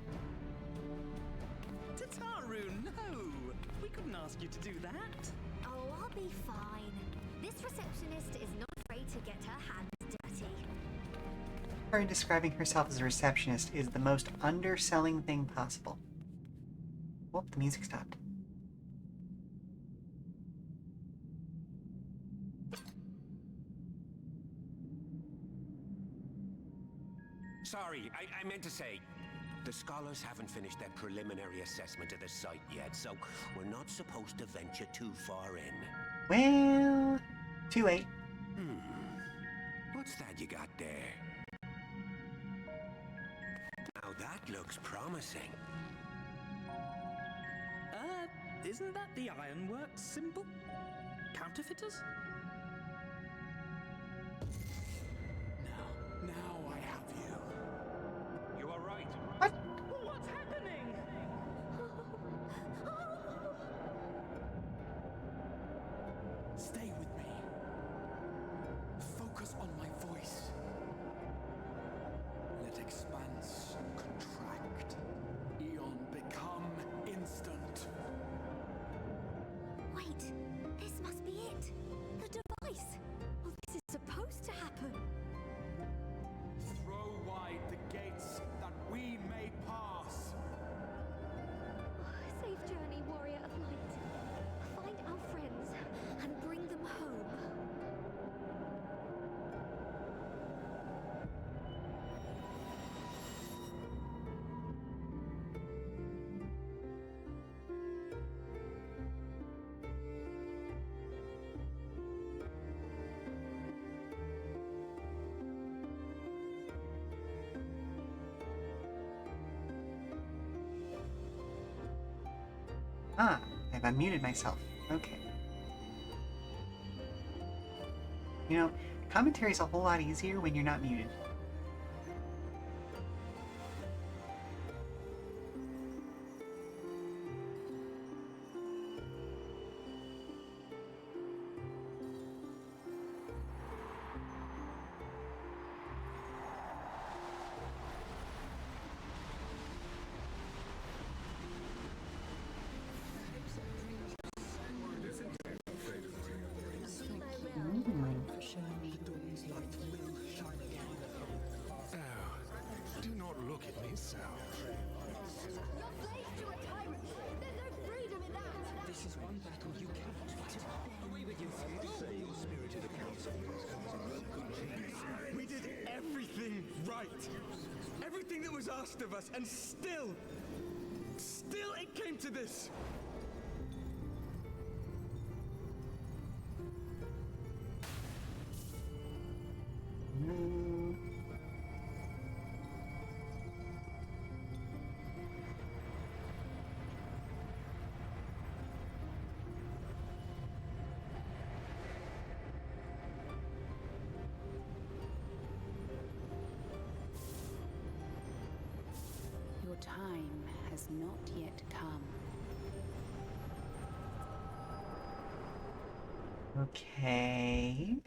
Tataru, no! We couldn't ask you to do that. Oh, I'll be fine. This receptionist is not afraid to get her hands dirty. Her describing herself as a receptionist is the most underselling thing possible. Oh, the music stopped. Sorry, I meant to say, the scholars haven't finished their preliminary assessment of the site yet, so we're not supposed to venture too far in. Well, too late. What's that you got there? That looks promising. Isn't that the Ironworks symbol? Counterfeiters? Now I have you. You are right. What? What's happening? Stay with me. Focus on my voice. Let expanse contract. Eon become instant. Wait, this must be it. The device. Well, this is supposed to happen. Throw wide the gates that we may pass. Safe journey, warrior of light. Find our friends and bring them home. Ah, I've unmuted myself. Okay. You know, commentary's a whole lot easier when you're not muted. Do not look at me so. You're slaves to a tyrant. There's no freedom in that. This is one battle you cannot fight. Away with you. We did everything right. Everything that was asked of us, and still it came to this. Your time has not yet come. Okay.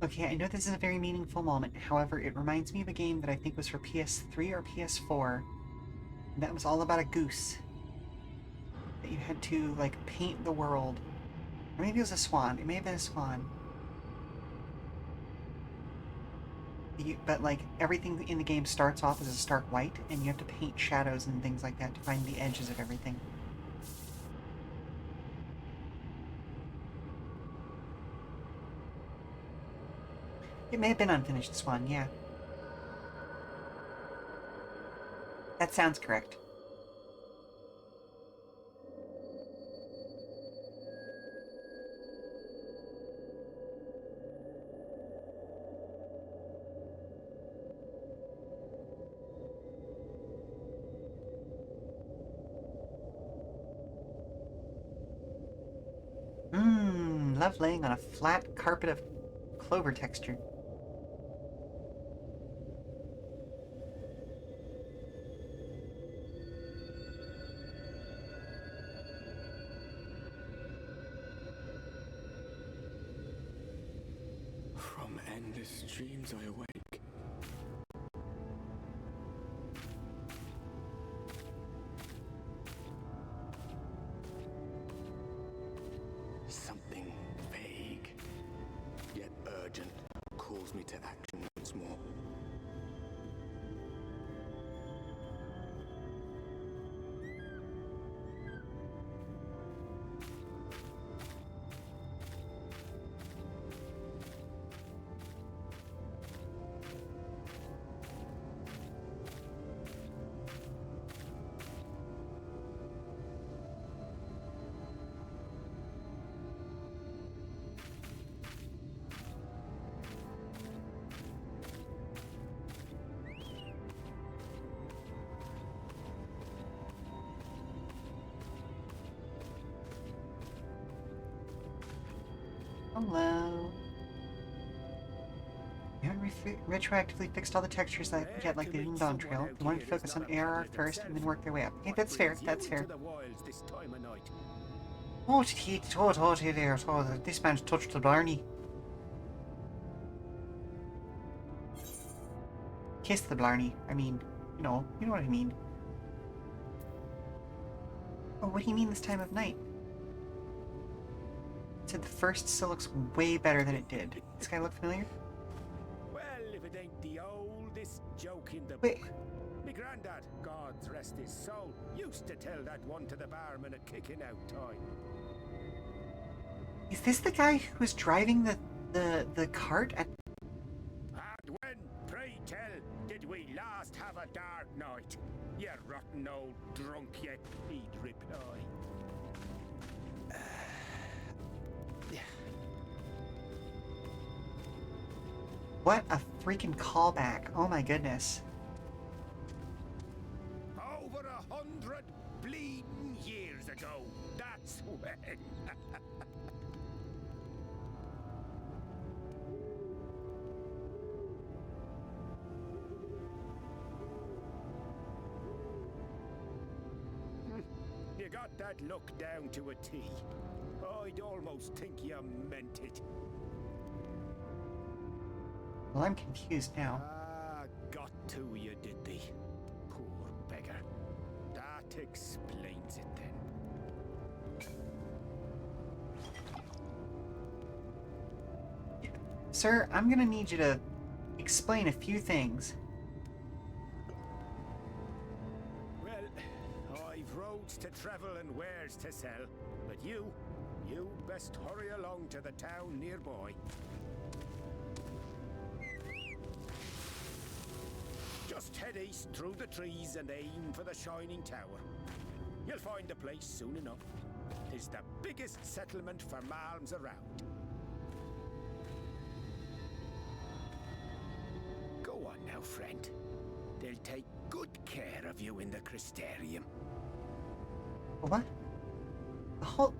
Okay, I know this is a very meaningful moment. However, it reminds me of a game that I think was for PS3 or PS4. And that was all about a goose. That you had to, like, paint the world. Or maybe it was a swan. It may have been a swan. But, like, everything in the game starts off as a stark white, and you have to paint shadows and things like that to find the edges of everything. It may have been Unfinished Swan, yeah. That sounds correct. Love laying on a flat carpet of clover texture. From endless dreams I awake. Something vague, yet urgent, calls me to action once more. Hello. We haven't retroactively fixed all the textures yet like they did in Dawn Trail. They wanted to focus on ARR first and then work their way up. Okay, that's fair, that's fair. Oh, this man's touched the Blarney. Kiss the Blarney. I mean, you know what I mean. Oh, what do you mean this time of night? It said the first still looks way better than it did. This guy look familiar? Well, if it ain't the oldest joke in the Wait. book. Me granddad, God rest his soul, used to tell that one to the barman at kicking out time. Is this the guy who was driving the cart at... And when, pray tell, did we last have a dark night? You rotten old drunk, yet he'd reply. What a freaking callback. Oh my goodness. Over 100 bleeding years ago, that's when. You got that look down to a T. I'd almost think you meant it. Well, I'm confused now. Ah, got to you, did they? Poor beggar. That explains it then. Sir, I'm gonna need you to explain a few things. Well, I've roads to travel and wares to sell, but you best hurry along to the town nearby. Just head east through the trees and aim for the Shining Tower. You'll find the place soon enough. 'Tis the biggest settlement for malms around. Go on now, friend. They'll take good care of you in the Crystarium. What? The whole...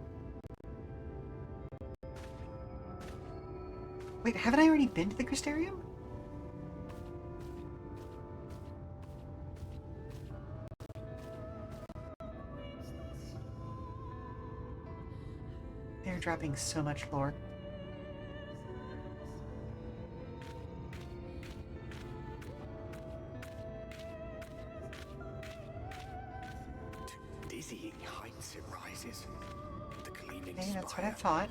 Wait, haven't I already been to the Crystarium? They're dropping so much lore. To dizzying heights it rises. The gleaming Hey, that's what I spire. thought.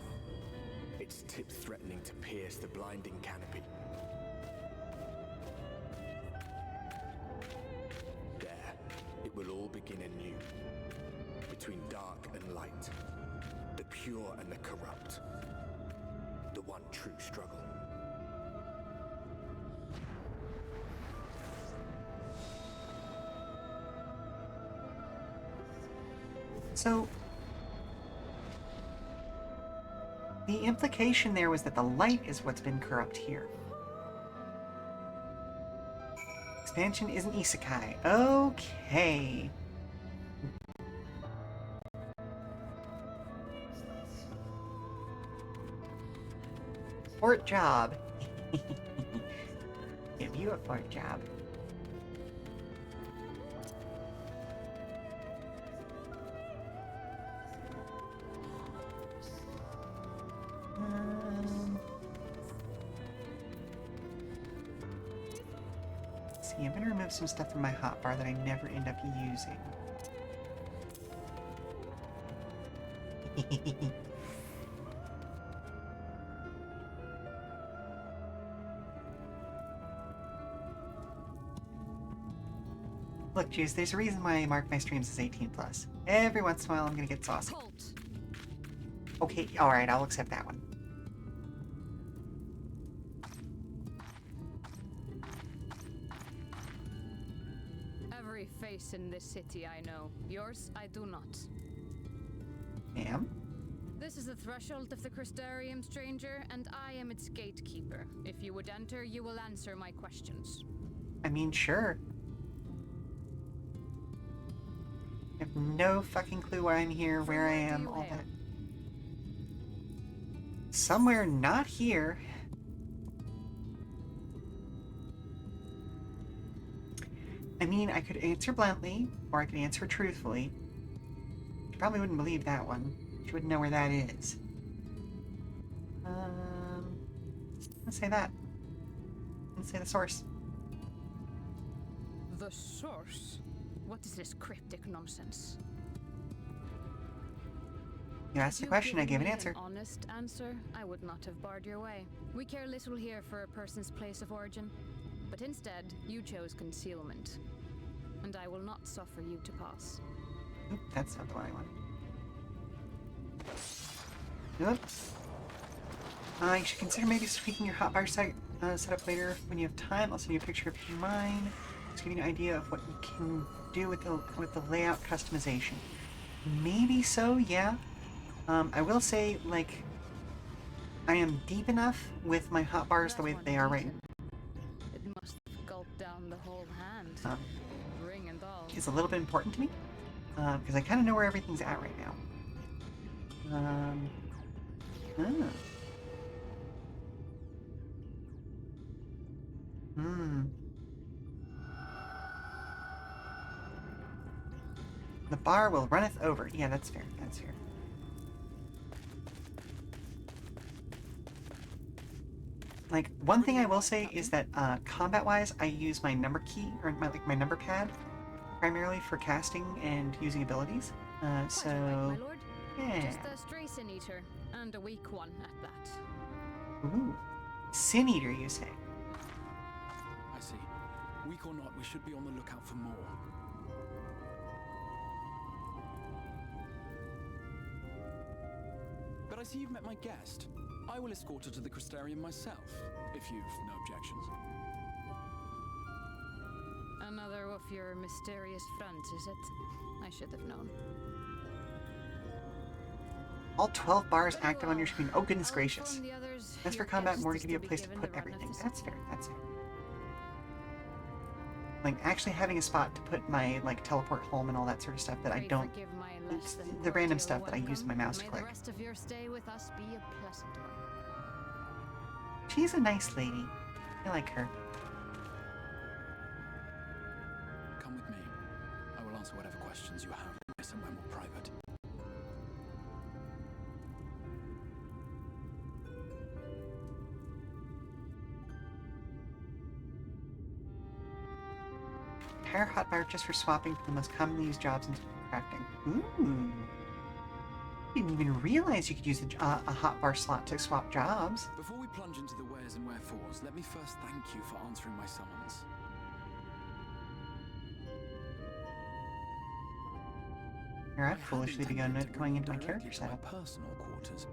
Its tip threatening to pierce the blinding canopy. There, it will all begin anew. Between dark and light. The pure and the corrupt. The one true struggle. So... the implication there was that the light is what's been corrupt here. Expansion isn't isekai. Okay. Fort job. Give you a fort job. See, I'm gonna remove some stuff from my hotbar that I never end up using. Look, Juice, there's a reason why I mark my streams as 18+. Every once in a while I'm gonna get saucy. Okay, alright, I'll accept that one. Every face in this city I know. Yours, I do not. Ma'am? This is the threshold of the Crystarium, stranger, and I am its gatekeeper. If you would enter, you will answer my questions. I mean, sure. I have no fucking clue why I'm here, where I am, all that. somewhere not here. I mean, I could answer bluntly, or I could answer truthfully. You probably wouldn't believe that one. You wouldn't know where that is. Let's say that. Let's say the source. The source? What is this cryptic nonsense? You asked the question, I gave an answer. An honest answer, I would not have barred your way. We care little here for a person's place of origin, but instead, you chose concealment. And I will not suffer you to pass. Oop, that's not the one I want. Oops. You should consider maybe tweaking your hotbar setup later when you have time. I'll send you a picture of mine. Just give you an idea of what you can do with the layout customization. Maybe so, yeah. I will say, like, I am deep enough with my hotbars the way that they are right now. It must have gulped down the whole hand. Ring and all. It's a little bit important to me, because I kind of know where everything's at right now. The bar will runneth over. Yeah, that's fair. That's fair. Like, one thing I will say is that combat-wise, I use my number key, or my number pad, primarily for casting and using abilities. So, my lord. yeah. Just a stray sin eater, and a weak one at that. Ooh. Sin Eater, you say? I see. Weak or not, we should be on the lookout for more. But I see you've met my guest. I will escort her to the Crystarium myself, if you've no objections. Another of your mysterious fronts, is it? I should have known. All 12 bars active on your screen. Oh, goodness gracious. As for combat, more to give you a place to put everything. That's fair, that's fair. Like, actually having a spot to put my, like, teleport home and all that sort of stuff that I don't... It's the random stuff that I use my mouse to click. The rest of your stay with us be a pleasant one. She's a nice lady. I like her. Come with me. I will answer whatever questions you have somewhere more private. Hire hotbar just for swapping for the most commonly used jobs in crafting. Ooh. I didn't even realize you could use a hotbar slot to swap jobs. Before we plunge into the wheres and wherefores, let me first thank you for answering my summons. Here, I've foolishly begun going into my character setup. Personal quarters,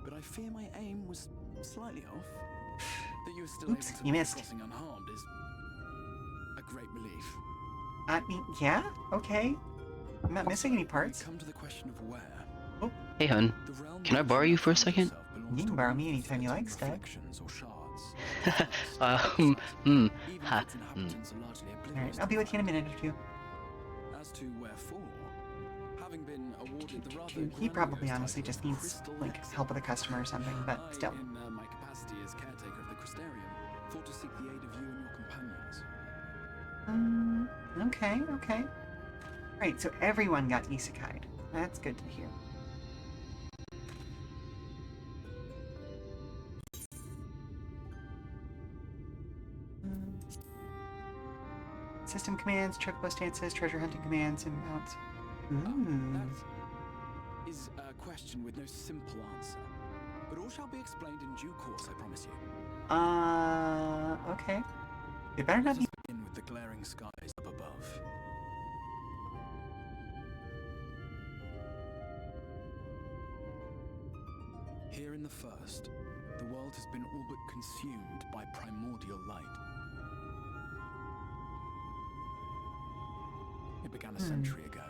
but I fear my aim was slightly off. That you were still Oops, able to you make missed. the crossing unharmed is a great relief. I mean, yeah, okay. I'm not missing any parts. Come to the question of where. Oh. Hey, hun. Can I borrow you for a second? You can borrow me anytime you like, Stag. Ha. Alright, I'll be with you in a minute or two. As to wherefore, having been awarded the rather He probably honestly just needs, like, help with a customer or something, but still. in my capacity as caretaker of the Crystarium, thought to seek the aid of you and your companions. Okay, okay. Right, so everyone got isekai'd. That's good to hear. System commands, chocobo stances, treasure hunting commands, and mounts. Ooh. That is a question with no simple answer, but all shall be explained in due course, I promise you. Okay. It better not be. Begin with the glaring skies up above. Here in the first, the world has been all but consumed by primordial light. It began a century ago,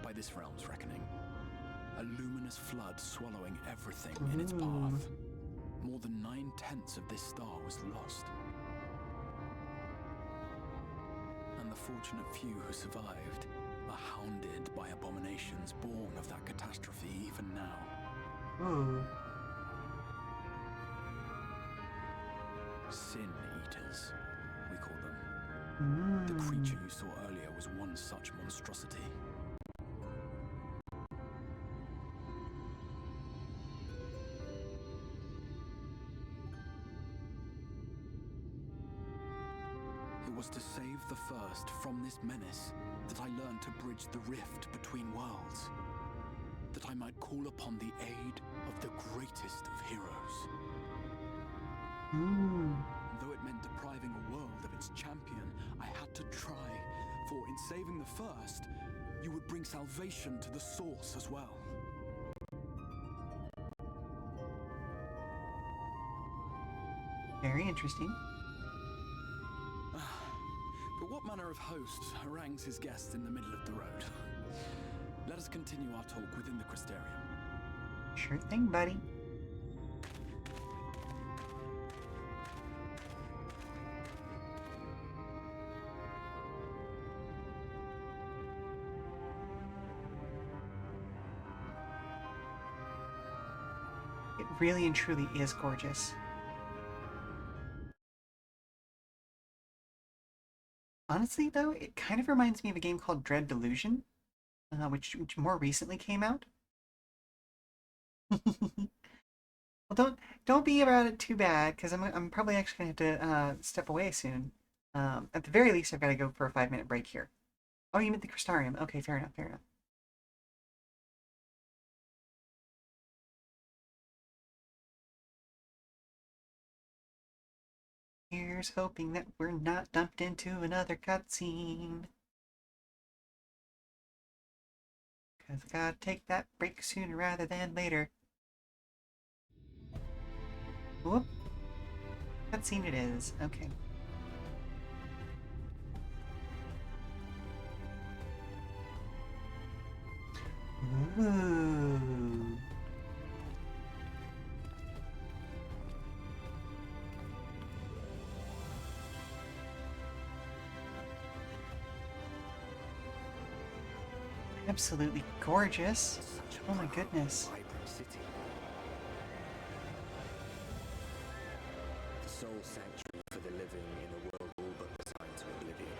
by this realm's reckoning. A luminous flood swallowing everything in its path. More than 9/10 of this star was lost. And the fortunate few who survived are hounded by abominations born of that catastrophe even now. Ooh. Sin eaters, we call them. The creature you saw earlier was one such monstrosity. It was to save the First from this menace that I learned to bridge the rift between worlds. That I might call upon the aid of the greatest of heroes. Though it meant depriving a world of its champion, I had to try, for in saving the First, you would bring salvation to the source as well. Very interesting. But what manner of host harangues his guests in the middle of the road? Let us continue our talk within the Crystarium. Sure thing, buddy. It really and truly is gorgeous. Honestly, though, it kind of reminds me of a game called Dread Delusion, which more recently came out. Well, don't be about it too bad, because I'm probably actually gonna have to step away soon. At the very least, I've got to go for a 5-minute break here. Oh, you meant the Crystarium. Okay, fair enough, fair enough. Here's hoping that we're not dumped into another cutscene. Because I gotta take that break sooner rather than later. Whoop. Cutscene it is. Okay. Ooh. Absolutely gorgeous. Oh my goodness. City. The sole sanctuary for the living in a world all but resigned to oblivion.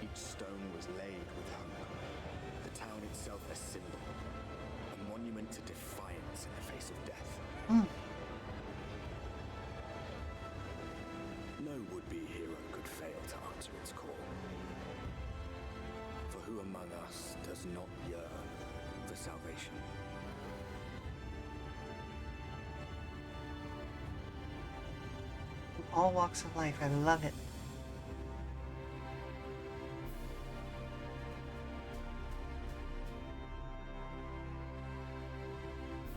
Each stone was laid with hope. The town itself a symbol, a monument to defiance in the face of death. No would-be hero could fail to answer its call. For who among us does not yearn for salvation? All walks of life, I love it.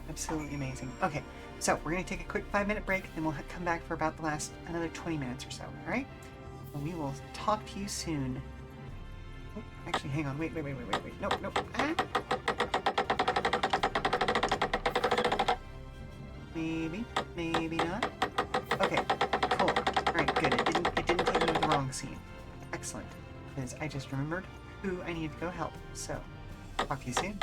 Absolutely amazing. Okay, so we're going to take a quick 5-minute break, and we'll come back for about the last another 20 minutes or so, alright? And we will talk to you soon. Oh, actually, hang on. Wait. Nope. Ah. Maybe not. Okay, cool. Alright, good. It didn't take me to the wrong scene. Excellent. Because I just remembered who I needed to go help. So, talk to you soon.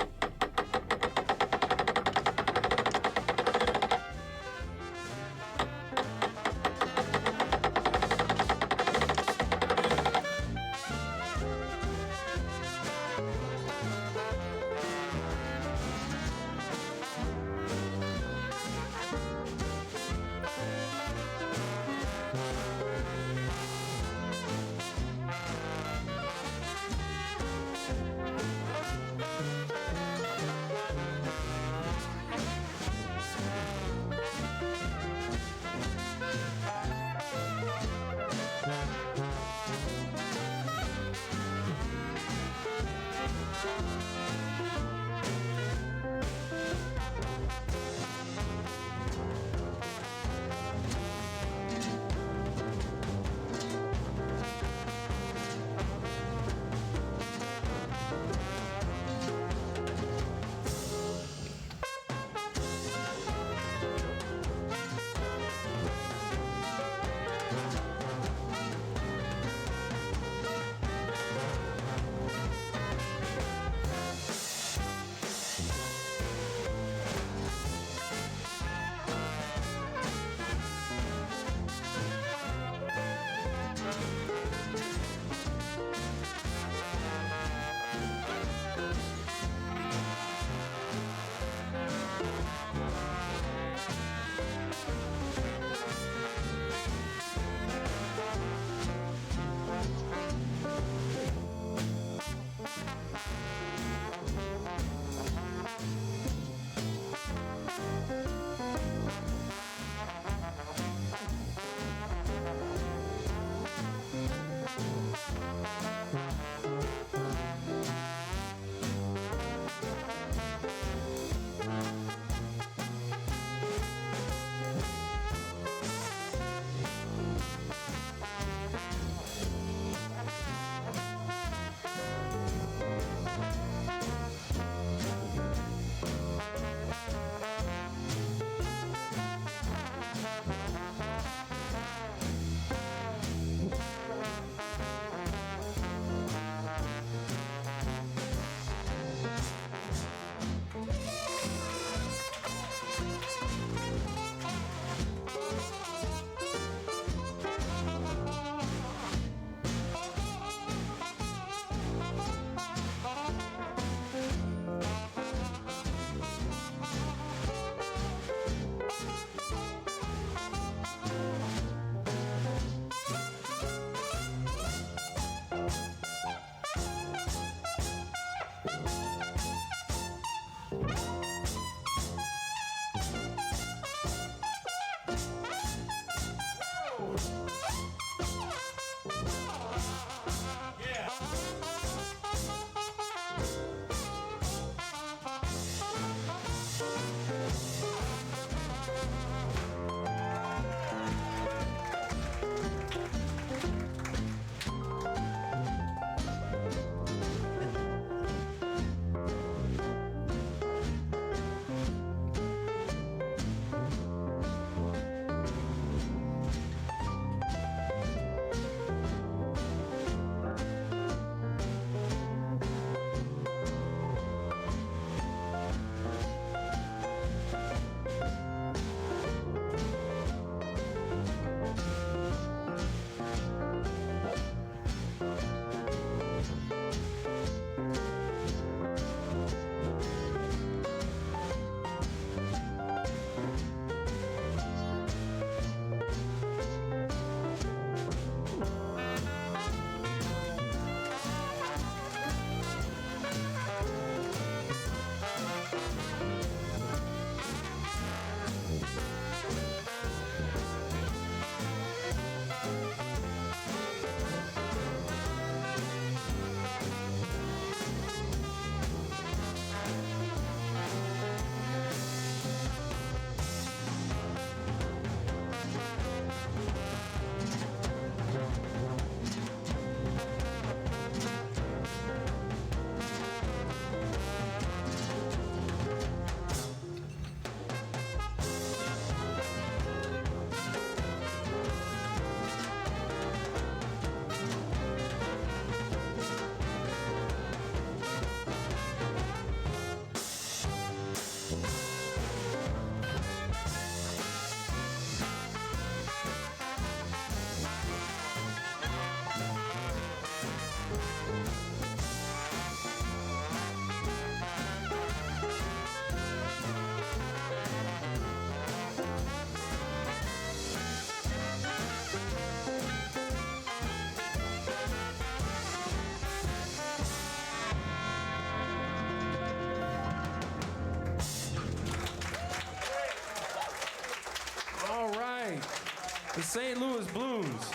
The St. Louis Blues.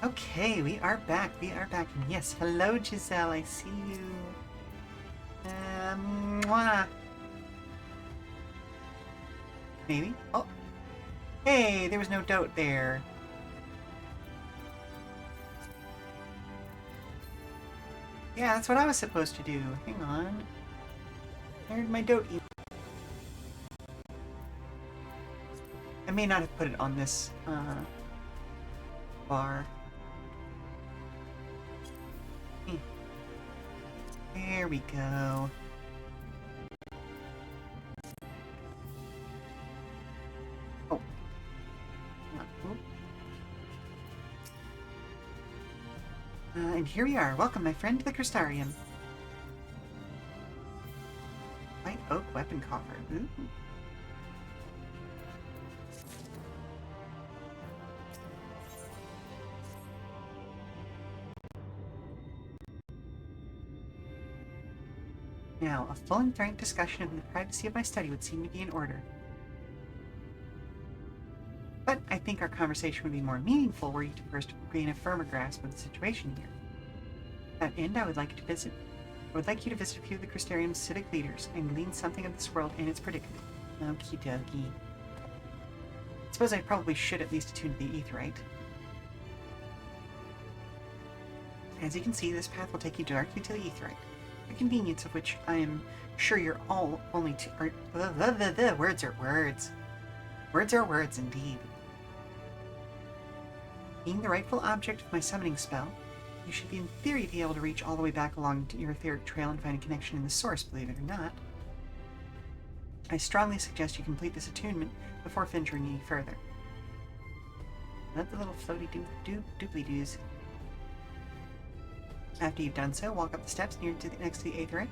Okay, we are back. We are back. And yes, hello, Giselle. I see you. Mwah. Maybe. Oh. Hey, there was no dote there. Yeah, that's what I was supposed to do. Hang on. Where'd my dote eat? I may not have put it on this bar. There we go. Oh. And here we are. Welcome, my friend, to the Crystarium. White oak weapon coffer. Ooh. Now, a full and frank discussion in the privacy of my study would seem to be in order. But I think our conversation would be more meaningful were you to first gain a firmer grasp of the situation here. To that end, I would like you to visit a few of the Crystarium's civic leaders and glean something of this world and its predicament. Okie dokie. I suppose I probably should at least attune to the Aetheryte. As you can see, this path will take you directly to the Aetheryte. The convenience of which I am sure you're all only too... Words are words. Words are words, indeed. Being the rightful object of my summoning spell, you should in theory be able to reach all the way back along your etheric trail and find a connection in the source, believe it or not. I strongly suggest you complete this attunement before venturing any further. Let the little floaty doobly-doos. After you've done so, walk up the steps next to the Aetheryte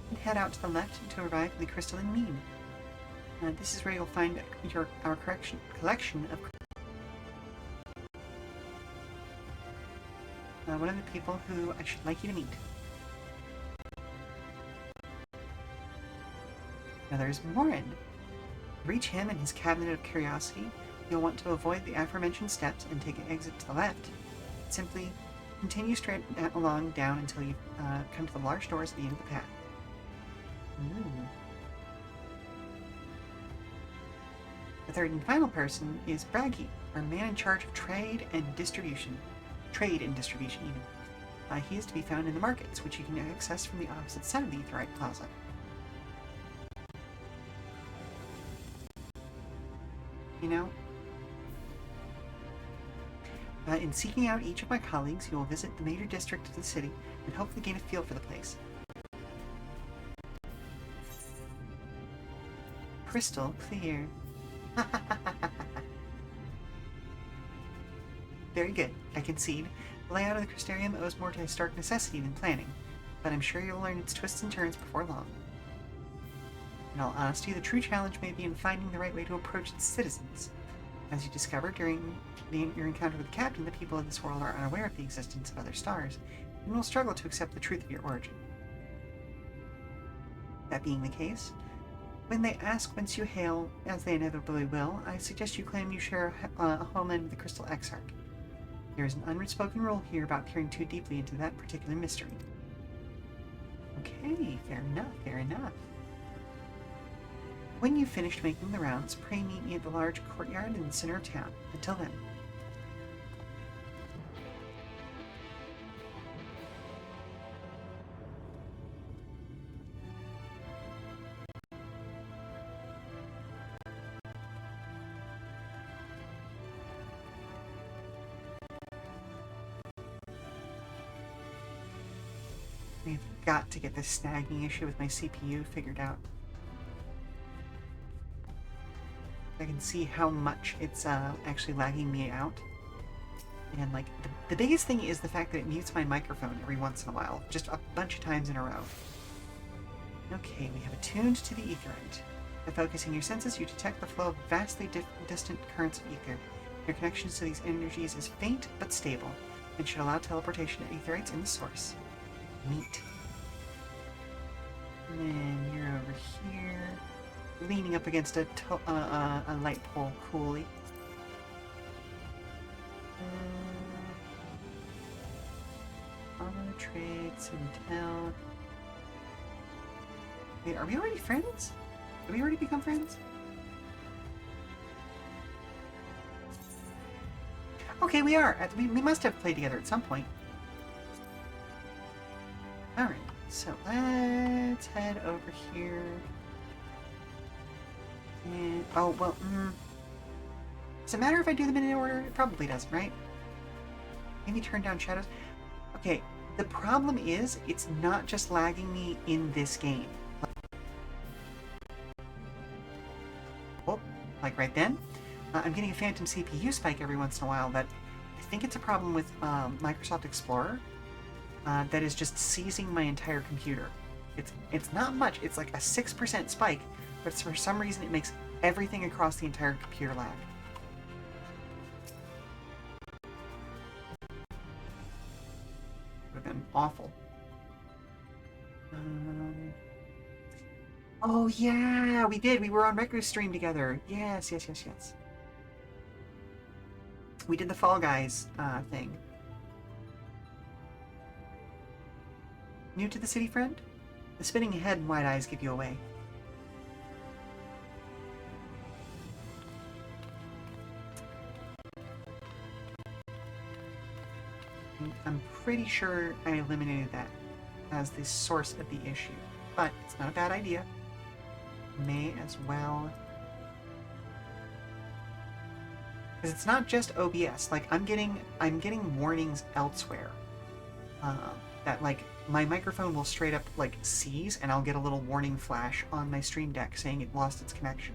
and head out to the left to arrive at the crystalline mean. This is where you'll find our collection of one of the people who I should like you to meet. Now there's Morin. To reach him and his cabinet of curiosity, you'll want to avoid the aforementioned steps and take an exit to the left. Simply continue straight along down until you come to the large doors at the end of the path. Ooh. The third and final person is Braggy, our man in charge of trade and distribution. Trade and distribution, even. He is to be found in the markets, which you can access from the opposite side of the Aetheryte Plaza. You know, in seeking out each of my colleagues, you will visit the major district of the city and hopefully gain a feel for the place. Crystal clear. Very good, I concede. The layout of the Crystarium owes more to historic necessity than planning, but I'm sure you'll learn its twists and turns before long. In all honesty, the true challenge may be in finding the right way to approach its citizens. As you discover during your encounter with the captain, the people of this world are unaware of the existence of other stars, and will struggle to accept the truth of your origin. That being the case, when they ask whence you hail, as they inevitably will, I suggest you claim you share a homeland with the Crystal Exarch. There is an unspoken rule here about peering too deeply into that particular mystery. Okay, fair enough, fair enough. When you've finished making the rounds, pray meet me at the large courtyard in the center of town. Until then. I've got to get this snagging issue with my CPU figured out. I can see how much it's actually lagging me out. And like, the biggest thing is the fact that it mutes my microphone every once in a while, just a bunch of times in a row. Okay, we have attuned to the ether end. By focusing your senses, you detect the flow of vastly distant currents of ether. Your connections to these energies is faint but stable, and should allow teleportation to aetherites in the source. Neat. And then you're over here, leaning up against a light pole coolly. Traits, intel. Wait, are we already friends? Did we already become friends? Okay, we are. We must have played together at some point. Alright, so let's head over here. And, oh, well, does it matter if I do them in order? It probably doesn't, right? Maybe turn down shadows. Okay, the problem is, it's not just lagging me in this game. Oh, like right then. I'm getting a phantom CPU spike every once in a while that I think it's a problem with Microsoft Explorer that is just seizing my entire computer. It's not much, it's like a 6% spike, but for some reason it makes everything across the entire computer lag. Would have been awful. Oh yeah, we did. We were on Record Stream together. Yes. We did the Fall Guys thing. New to the city, friend? The spinning head and wide eyes give you away. I'm pretty sure I eliminated that as the source of the issue, but it's not a bad idea. May as well, because it's not just OBS. Like I'm getting warnings elsewhere that like my microphone will straight up like seize, and I'll get a little warning flash on my Stream Deck saying it lost its connection,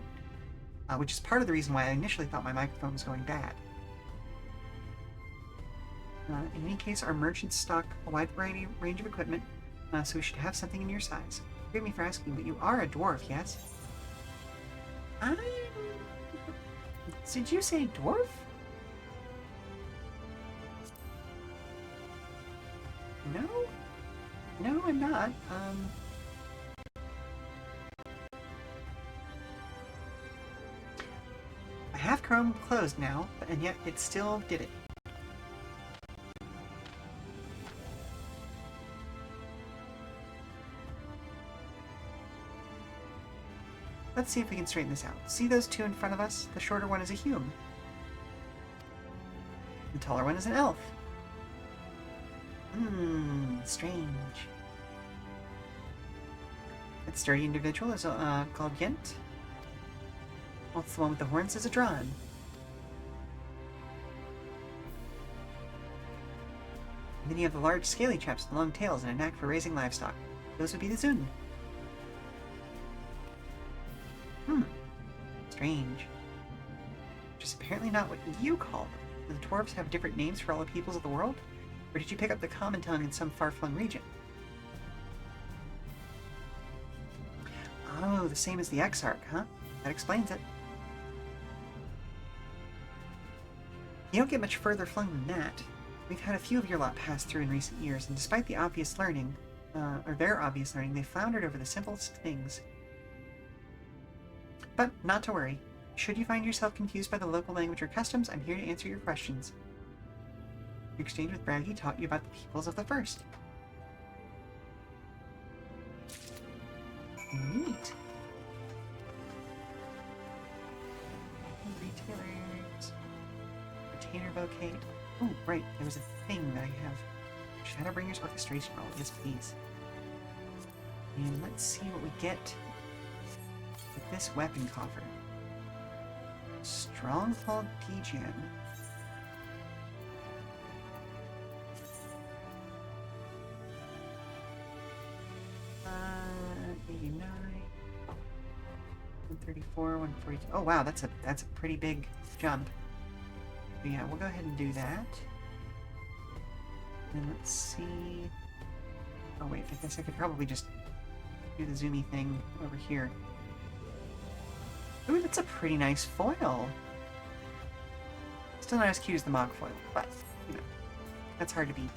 which is part of the reason why I initially thought my microphone was going bad. In any case, our merchants stock a wide range of equipment, so we should have something in your size. Forgive me for asking, but you are a dwarf, yes? Did you say dwarf? No? No, I'm not. I have Chrome closed now, and yet it still did it. Let's see if we can straighten this out. See those two in front of us? The shorter one is a hume. The taller one is an elf. Strange. That sturdy individual is called Yent. Whilst the one with the horns is a Dran. And then you have the large scaly chaps with long tails and a knack for raising livestock. Those would be the Zun. Strange. Which is apparently not what you call them. Do the dwarves have different names for all the peoples of the world? Or did you pick up the common tongue in some far-flung region? Oh, the same as the Exarch, huh? That explains it. You don't get much further flung than that. We've had a few of your lot pass through in recent years, and despite the obvious learning, or their obvious learning, they floundered over the simplest things. But not to worry. Should you find yourself confused by the local language or customs, I'm here to answer your questions. Your exchange with Braggy taught you about the peoples of the first. Neat. Retailers. Retainer bouquet. Oh, right. There was a thing that I have. Shadowbringers orchestration roll. Yes, please. And let's see what we get with this weapon coffer. Stronghold Degen. 134, 142. Oh wow, that's a pretty big jump. But yeah, we'll go ahead and do that. And let's see. Oh wait, I guess I could probably just do the zoomy thing over here. Ooh, that's a pretty nice foil. Still not as cute as the mock foil, but you know, that's hard to beat.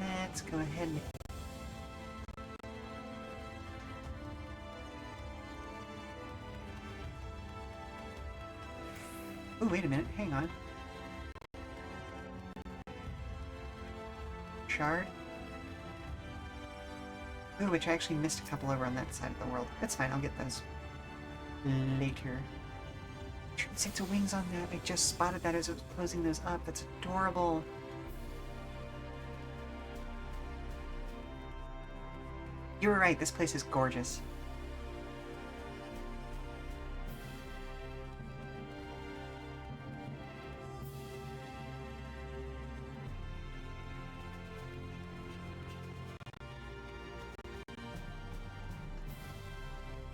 Let's go ahead and... Oh, wait a minute. Hang on. Shard? Ooh, which I actually missed a couple over on that side of the world. That's fine, I'll get those later. Sets of wings on that. I just spotted that as I was closing those up. That's adorable. You were right, this place is gorgeous.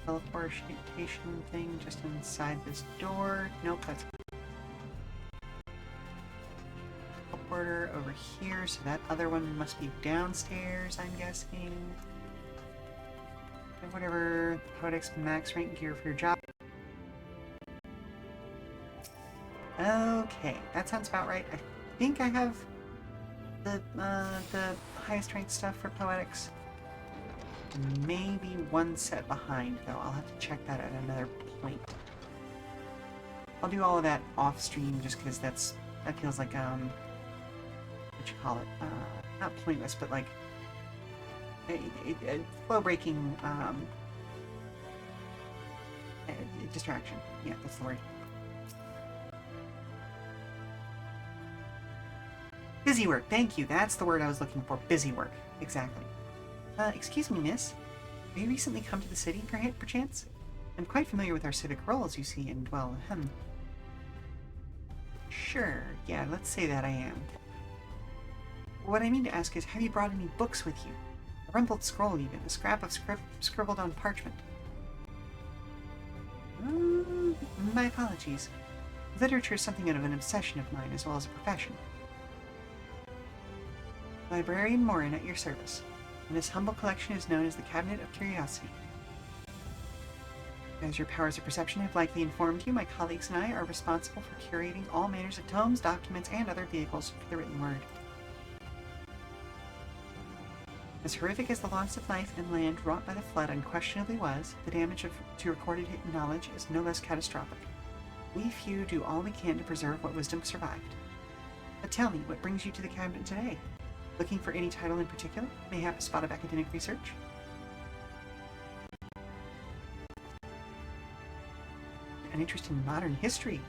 Teleportation thing just inside this door. Nope, that's teleporter over here, so that other one must be downstairs, I'm guessing. Whatever Codex max rank gear for your job. Okay, that sounds about right. I think I have the highest ranked stuff for Poetics. Maybe one set behind, though. I'll have to check that at another point. I'll do all of that off stream just because that feels like what you call it? Not pointless, but like a flow-breaking distraction. Yeah, that's the word. Busy work. Thank you. That's the word I was looking for. Busy work. Exactly. Excuse me, miss. Have you recently come to the city, perchance? I'm quite familiar with our civic roles, you see, and, well, Sure. Yeah, let's say that I am. What I mean to ask is, have you brought any books with you? A rumpled scroll, even. A scrap of scribbled on parchment. My apologies. Literature is something of an obsession of mine, as well as a profession. Librarian Morin at your service. And this humble collection is known as the Cabinet of Curiosity. As your powers of perception have likely informed you, my colleagues and I are responsible for curating all manners of tomes, documents, and other vehicles for the written word. As horrific as the loss of life and land wrought by the flood unquestionably was, the damage to recorded knowledge is no less catastrophic. We few do all we can to preserve what wisdom survived. But tell me, what brings you to the cabinet today? Looking for any title in particular? Mayhap a spot of academic research? An interest in modern history?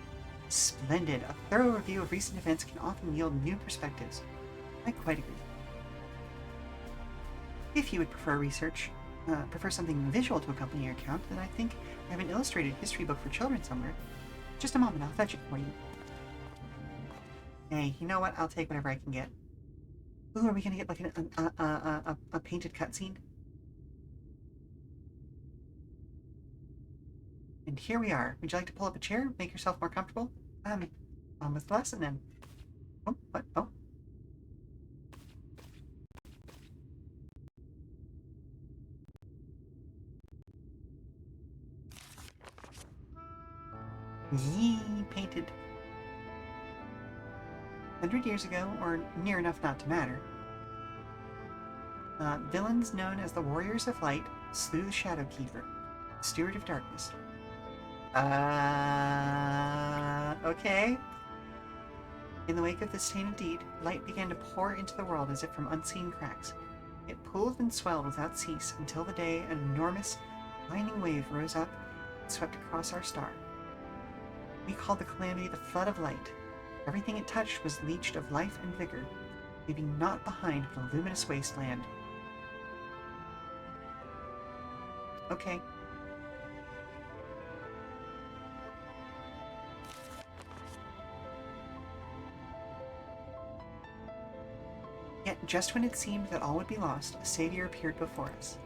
Splendid. A thorough review of recent events can often yield new perspectives. I quite agree. If you would prefer something visual to accompany your account, then I think I have an illustrated history book for children somewhere. Just a moment, I'll fetch it for you. Hey, you know what? I'll take whatever I can get. Ooh, are we gonna get like a painted cutscene? And here we are. Would you like to pull up a chair? Make yourself more comfortable? On with the lesson then. Oh, what? Oh. Yee, painted. 100 years ago, or near enough not to matter, villains known as the Warriors of Light slew the Shadowkeeper, Steward of Darkness. Okay. In the wake of this tainted deed, light began to pour into the world as if from unseen cracks. It pooled and swelled without cease until the day an enormous, winding wave rose up and swept across our star. We called the calamity the Flood of Light. Everything it touched was leached of life and vigor, leaving naught behind but a luminous wasteland. Okay. Yet, just when it seemed that all would be lost, a savior appeared before us.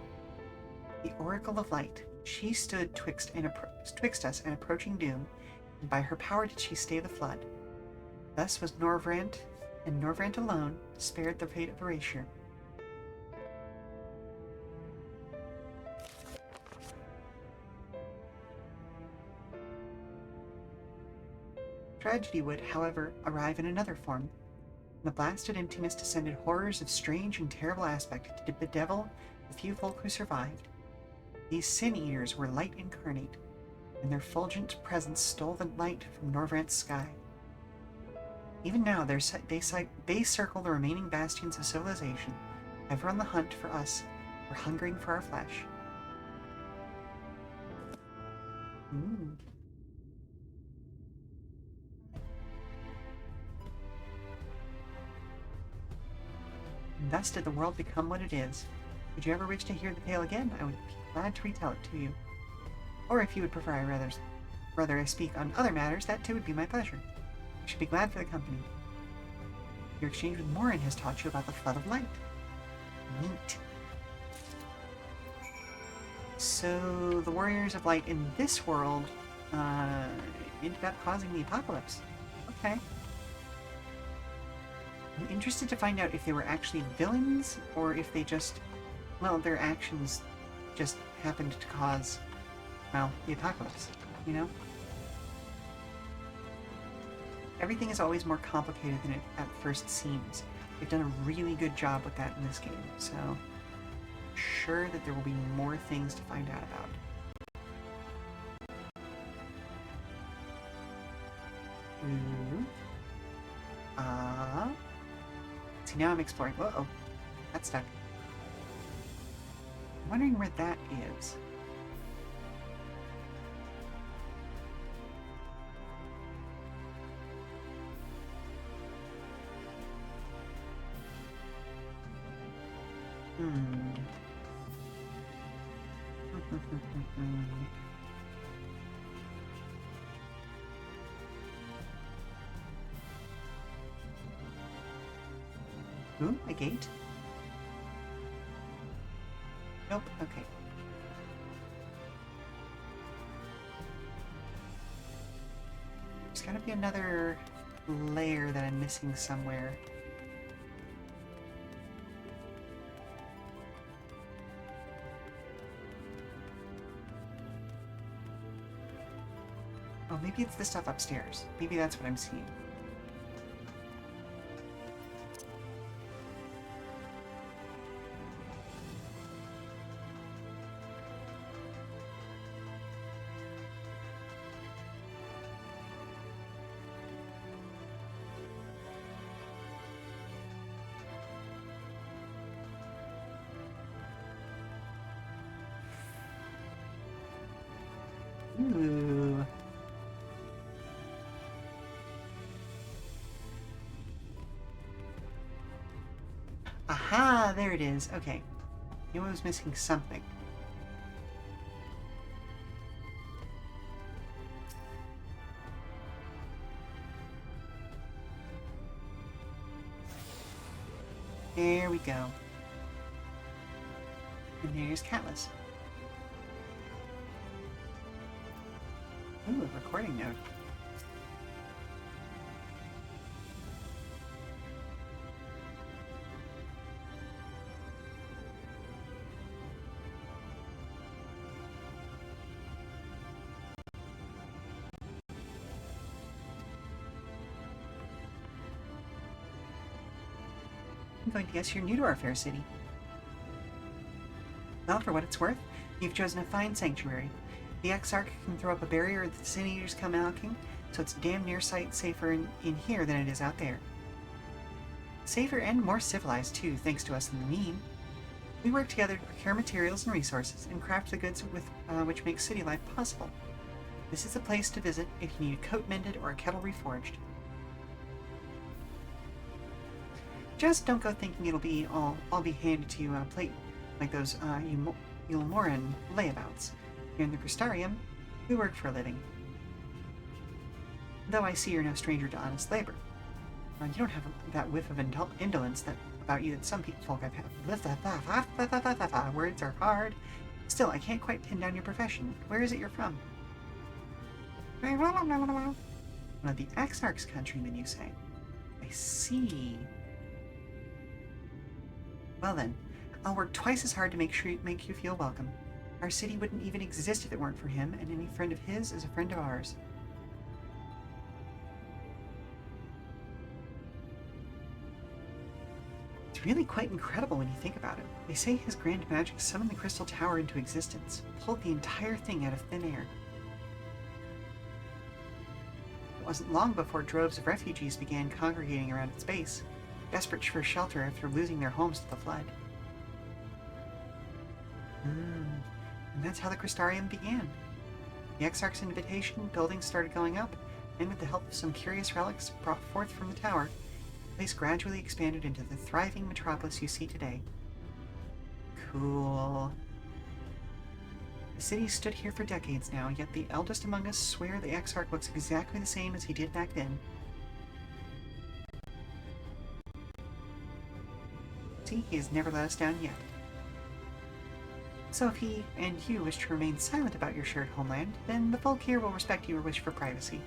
The Oracle of Light. She stood twixt us and approaching doom, and by her power did she stay the flood. Thus was Norvrant, and Norvrant alone spared the fate of Erasure. Tragedy would, however, arrive in another form. The blasted emptiness descended horrors of strange and terrible aspect to bedevil the few folk who survived. These sin-eaters were light incarnate, and their fulgent presence stole the light from Norvrant's sky. Even now, they circle the remaining bastions of civilization, ever on the hunt for us, or hungering for our flesh. And thus did the world become what it is. Would you ever wish to hear the tale again? I would be glad to retell it to you. Or if you would prefer rather I speak on other matters, that too would be my pleasure. I should be glad for the company. Your exchange with Morin has taught you about the Flood of Light. Neat. So the Warriors of Light in this world ended up causing the apocalypse. Okay. I'm interested to find out if they were actually villains, or if they just, well, their actions just happened to cause, well, the apocalypse, you know? Everything is always more complicated than it at first seems. They've done a really good job with that in this game, so I'm sure that there will be more things to find out about. See, now I'm exploring. Uh-oh. That's stuck. I'm wondering where that is. Ooh, a gate? Nope, okay. There's gotta be another layer that I'm missing somewhere. Oh, maybe it's the stuff upstairs. Maybe that's what I'm seeing. Ooh. Aha, there it is. Okay. I knew I was missing something. There we go. And there's Catless. Ooh, a recording note. I'm going to guess you're new to our fair city. Well, for what it's worth, you've chosen a fine sanctuary. The Exarch can throw up a barrier that the Sin Eaters come knocking, so it's damn near safer in here than it is out there. Safer and more civilized, too, thanks to us in the mean. We work together to procure materials and resources, and craft the goods with which make city life possible. This is the place to visit if you need a coat mended or a kettle reforged. Just don't go thinking it'll be all be handed to you on a plate like those Yulmoran layabouts. Here in the Crystarium, we work for a living. Though I see you're no stranger to honest labor. You don't have that whiff of indolence that about you that some folk I've had. Words are hard. Still, I can't quite pin down your profession. Where is it you're from? One of the Exarch's countrymen, you say? I see. Well then, I'll work twice as hard to make you feel welcome. Our city wouldn't even exist if it weren't for him, and any friend of his is a friend of ours. It's really quite incredible when you think about it. They say his grand magic summoned the Crystal Tower into existence, pulled the entire thing out of thin air. It wasn't long before droves of refugees began congregating around its base, desperate for shelter after losing their homes to the flood. And that's how the Crystarium began. The Exarch's invitation, buildings started going up, and with the help of some curious relics brought forth from the tower, the place gradually expanded into the thriving metropolis you see today. Cool. The city stood here for decades now, yet the eldest among us swear the Exarch looks exactly the same as he did back then. See, he has never let us down yet. So if he and you wish to remain silent about your shared homeland, then the folk here will respect your wish for privacy.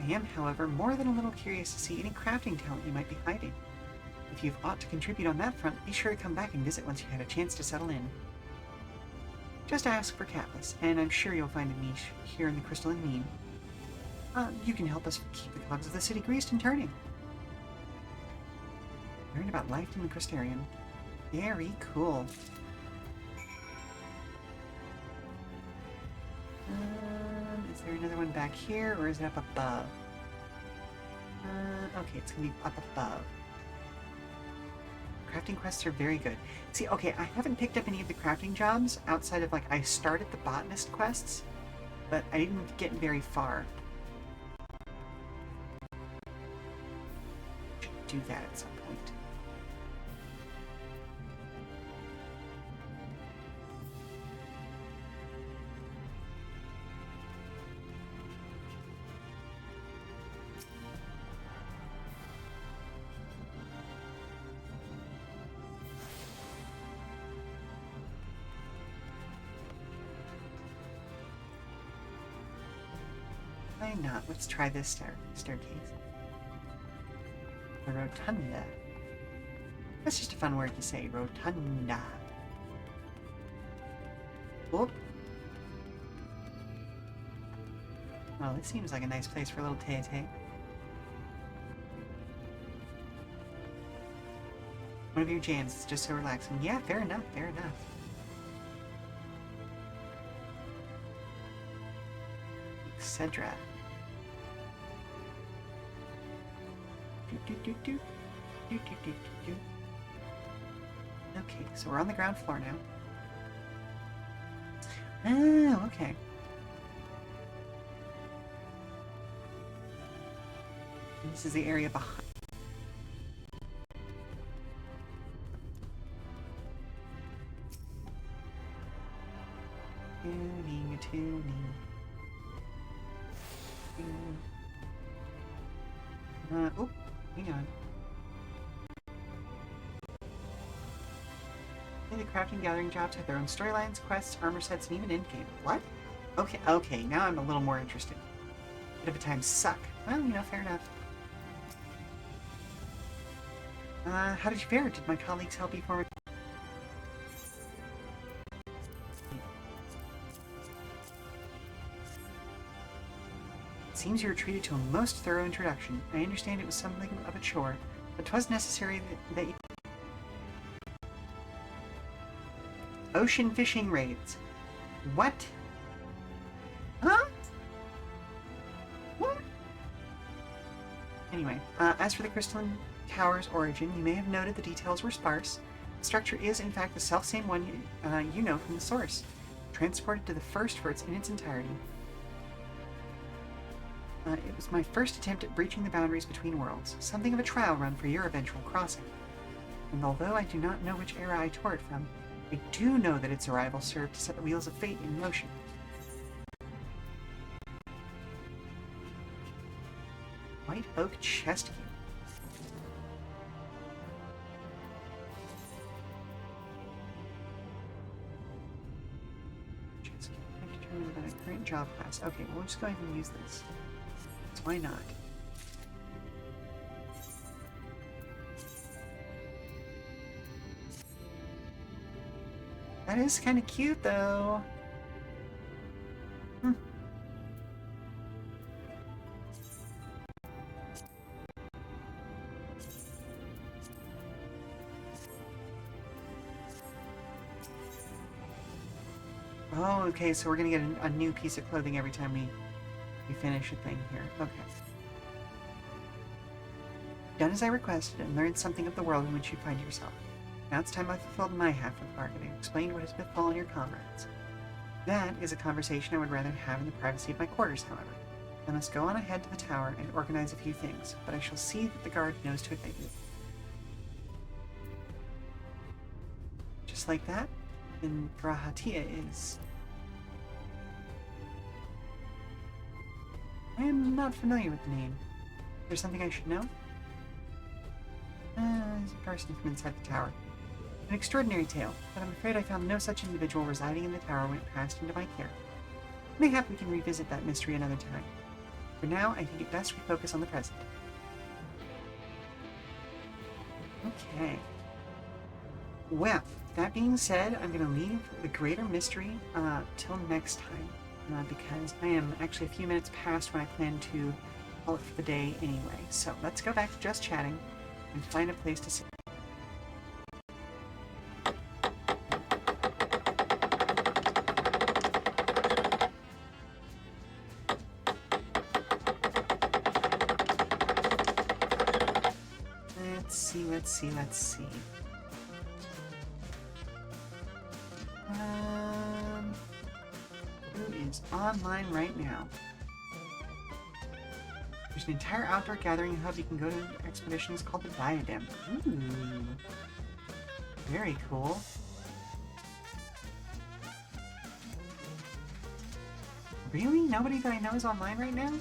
I am, however, more than a little curious to see any crafting talent you might be hiding. If you've aught to contribute on that front, be sure to come back and visit once you had a chance to settle in. Just ask for Catless, and I'm sure you'll find a niche here in the Crystalline Mean. You can help us keep the cogs of the city greased and turning. Learn about life in the Crystarium. Very cool. Is there another one back here, or is it up above? Okay, it's gonna be up above. Crafting quests are very good. See, okay, I haven't picked up any of the crafting jobs outside of, like, I started the botanist quests, but I didn't get very far. Should do that at some point. Why not? Let's try this staircase. The rotunda. That's just a fun word to say, rotunda. Whoop. Well, this seems like a nice place for a little tete-a-tete. One of your jams is just so relaxing. Yeah, fair enough, fair enough. Etc. Okay, so we're on the ground floor now. Oh, okay. And this is the area behind. Tuning. Oh, hang on. The crafting gathering jobs have their own storylines, quests, armor sets, and even endgame. What? Okay, now I'm a little more interested. Bit of a time suck. Well, you know, fair enough. How did you fare? Did my colleagues help you form a... Seems you were treated to a most thorough introduction. I understand it was something of a chore, but 'twas necessary that you... Ocean fishing raids. What? Huh? What? Anyway, as for the Crystalline Tower's origin, you may have noted the details were sparse. The structure is, in fact, the selfsame one you know from the source, transported to the first for in its entirety. It was my first attempt at breaching the boundaries between worlds, something of a trial run for your eventual crossing. And although I do not know which era I tore it from, I do know that its arrival served to set the wheels of fate in motion. White oak chest key. a current job class. Okay, well, we'll just go ahead and use this. So why not? That is kind of cute, though. Hmm. Oh, okay, so we're gonna get a new piece of clothing every time we finish a thing here. Okay. Done as I requested and learned something of the world in which you find yourself. Now it's time I fulfilled my half of the bargain and explained what has befallen your comrades. That is a conversation I would rather have in the privacy of my quarters, however. I must go on ahead to the tower and organize a few things, but I shall see that the guard knows to admit you. Just like that, then Grahatia is... I am not familiar with the name. Is there something I should know? He's a person from inside the tower. An extraordinary tale, but I'm afraid I found no such individual residing in the tower when it passed into my care. Mayhap we can revisit that mystery another time. For now, I think it best we focus on the present. Okay. Well, that being said, I'm going to leave the greater mystery till next time, because I am actually a few minutes past when I plan to call it for the day anyway. So let's go back to just chatting and find a place to sit. Let's see. Who is online right now? There's an entire outdoor gathering hub you can go to expeditions called the Diadem. Ooh. Very cool. Really? Nobody that I know is online right now?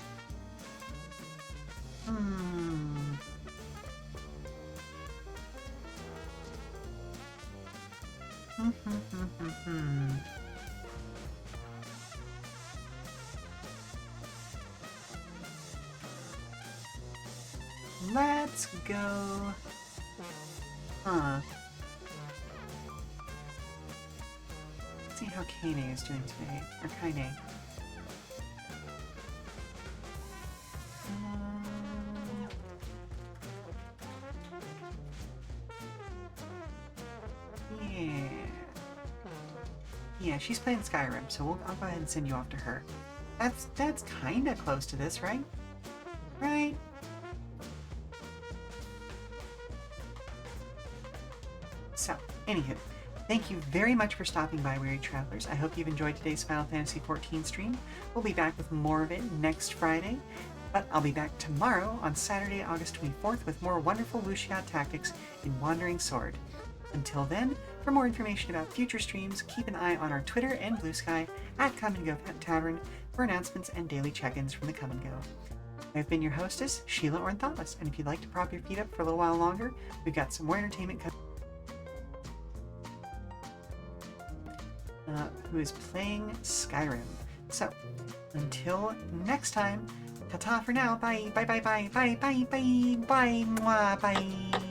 Let's go. Huh. Let's see how Kane is doing today. Or Kaine. Yeah, she's playing Skyrim, so I'll go ahead and send you off to her. That's kind of close to this, right? Right? So, anywho, thank you very much for stopping by, Weary Travelers. I hope you've enjoyed today's Final Fantasy XIV stream. We'll be back with more of it next Friday, but I'll be back tomorrow on Saturday, August 24th with more wonderful Wuxia tactics in Wandering Sword. Until then, for more information about future streams, keep an eye on our Twitter and Blue Sky at Come and Go Tavern for announcements and daily check-ins from the Come and Go. I've been your hostess, Sheela or Thoughtless, and if you'd like to prop your feet up for a little while longer, we've got some more entertainment coming. Who is playing Skyrim. So, until next time, ta-ta for now, bye, bye, bye, bye, bye, bye, bye, bye, mwah, bye.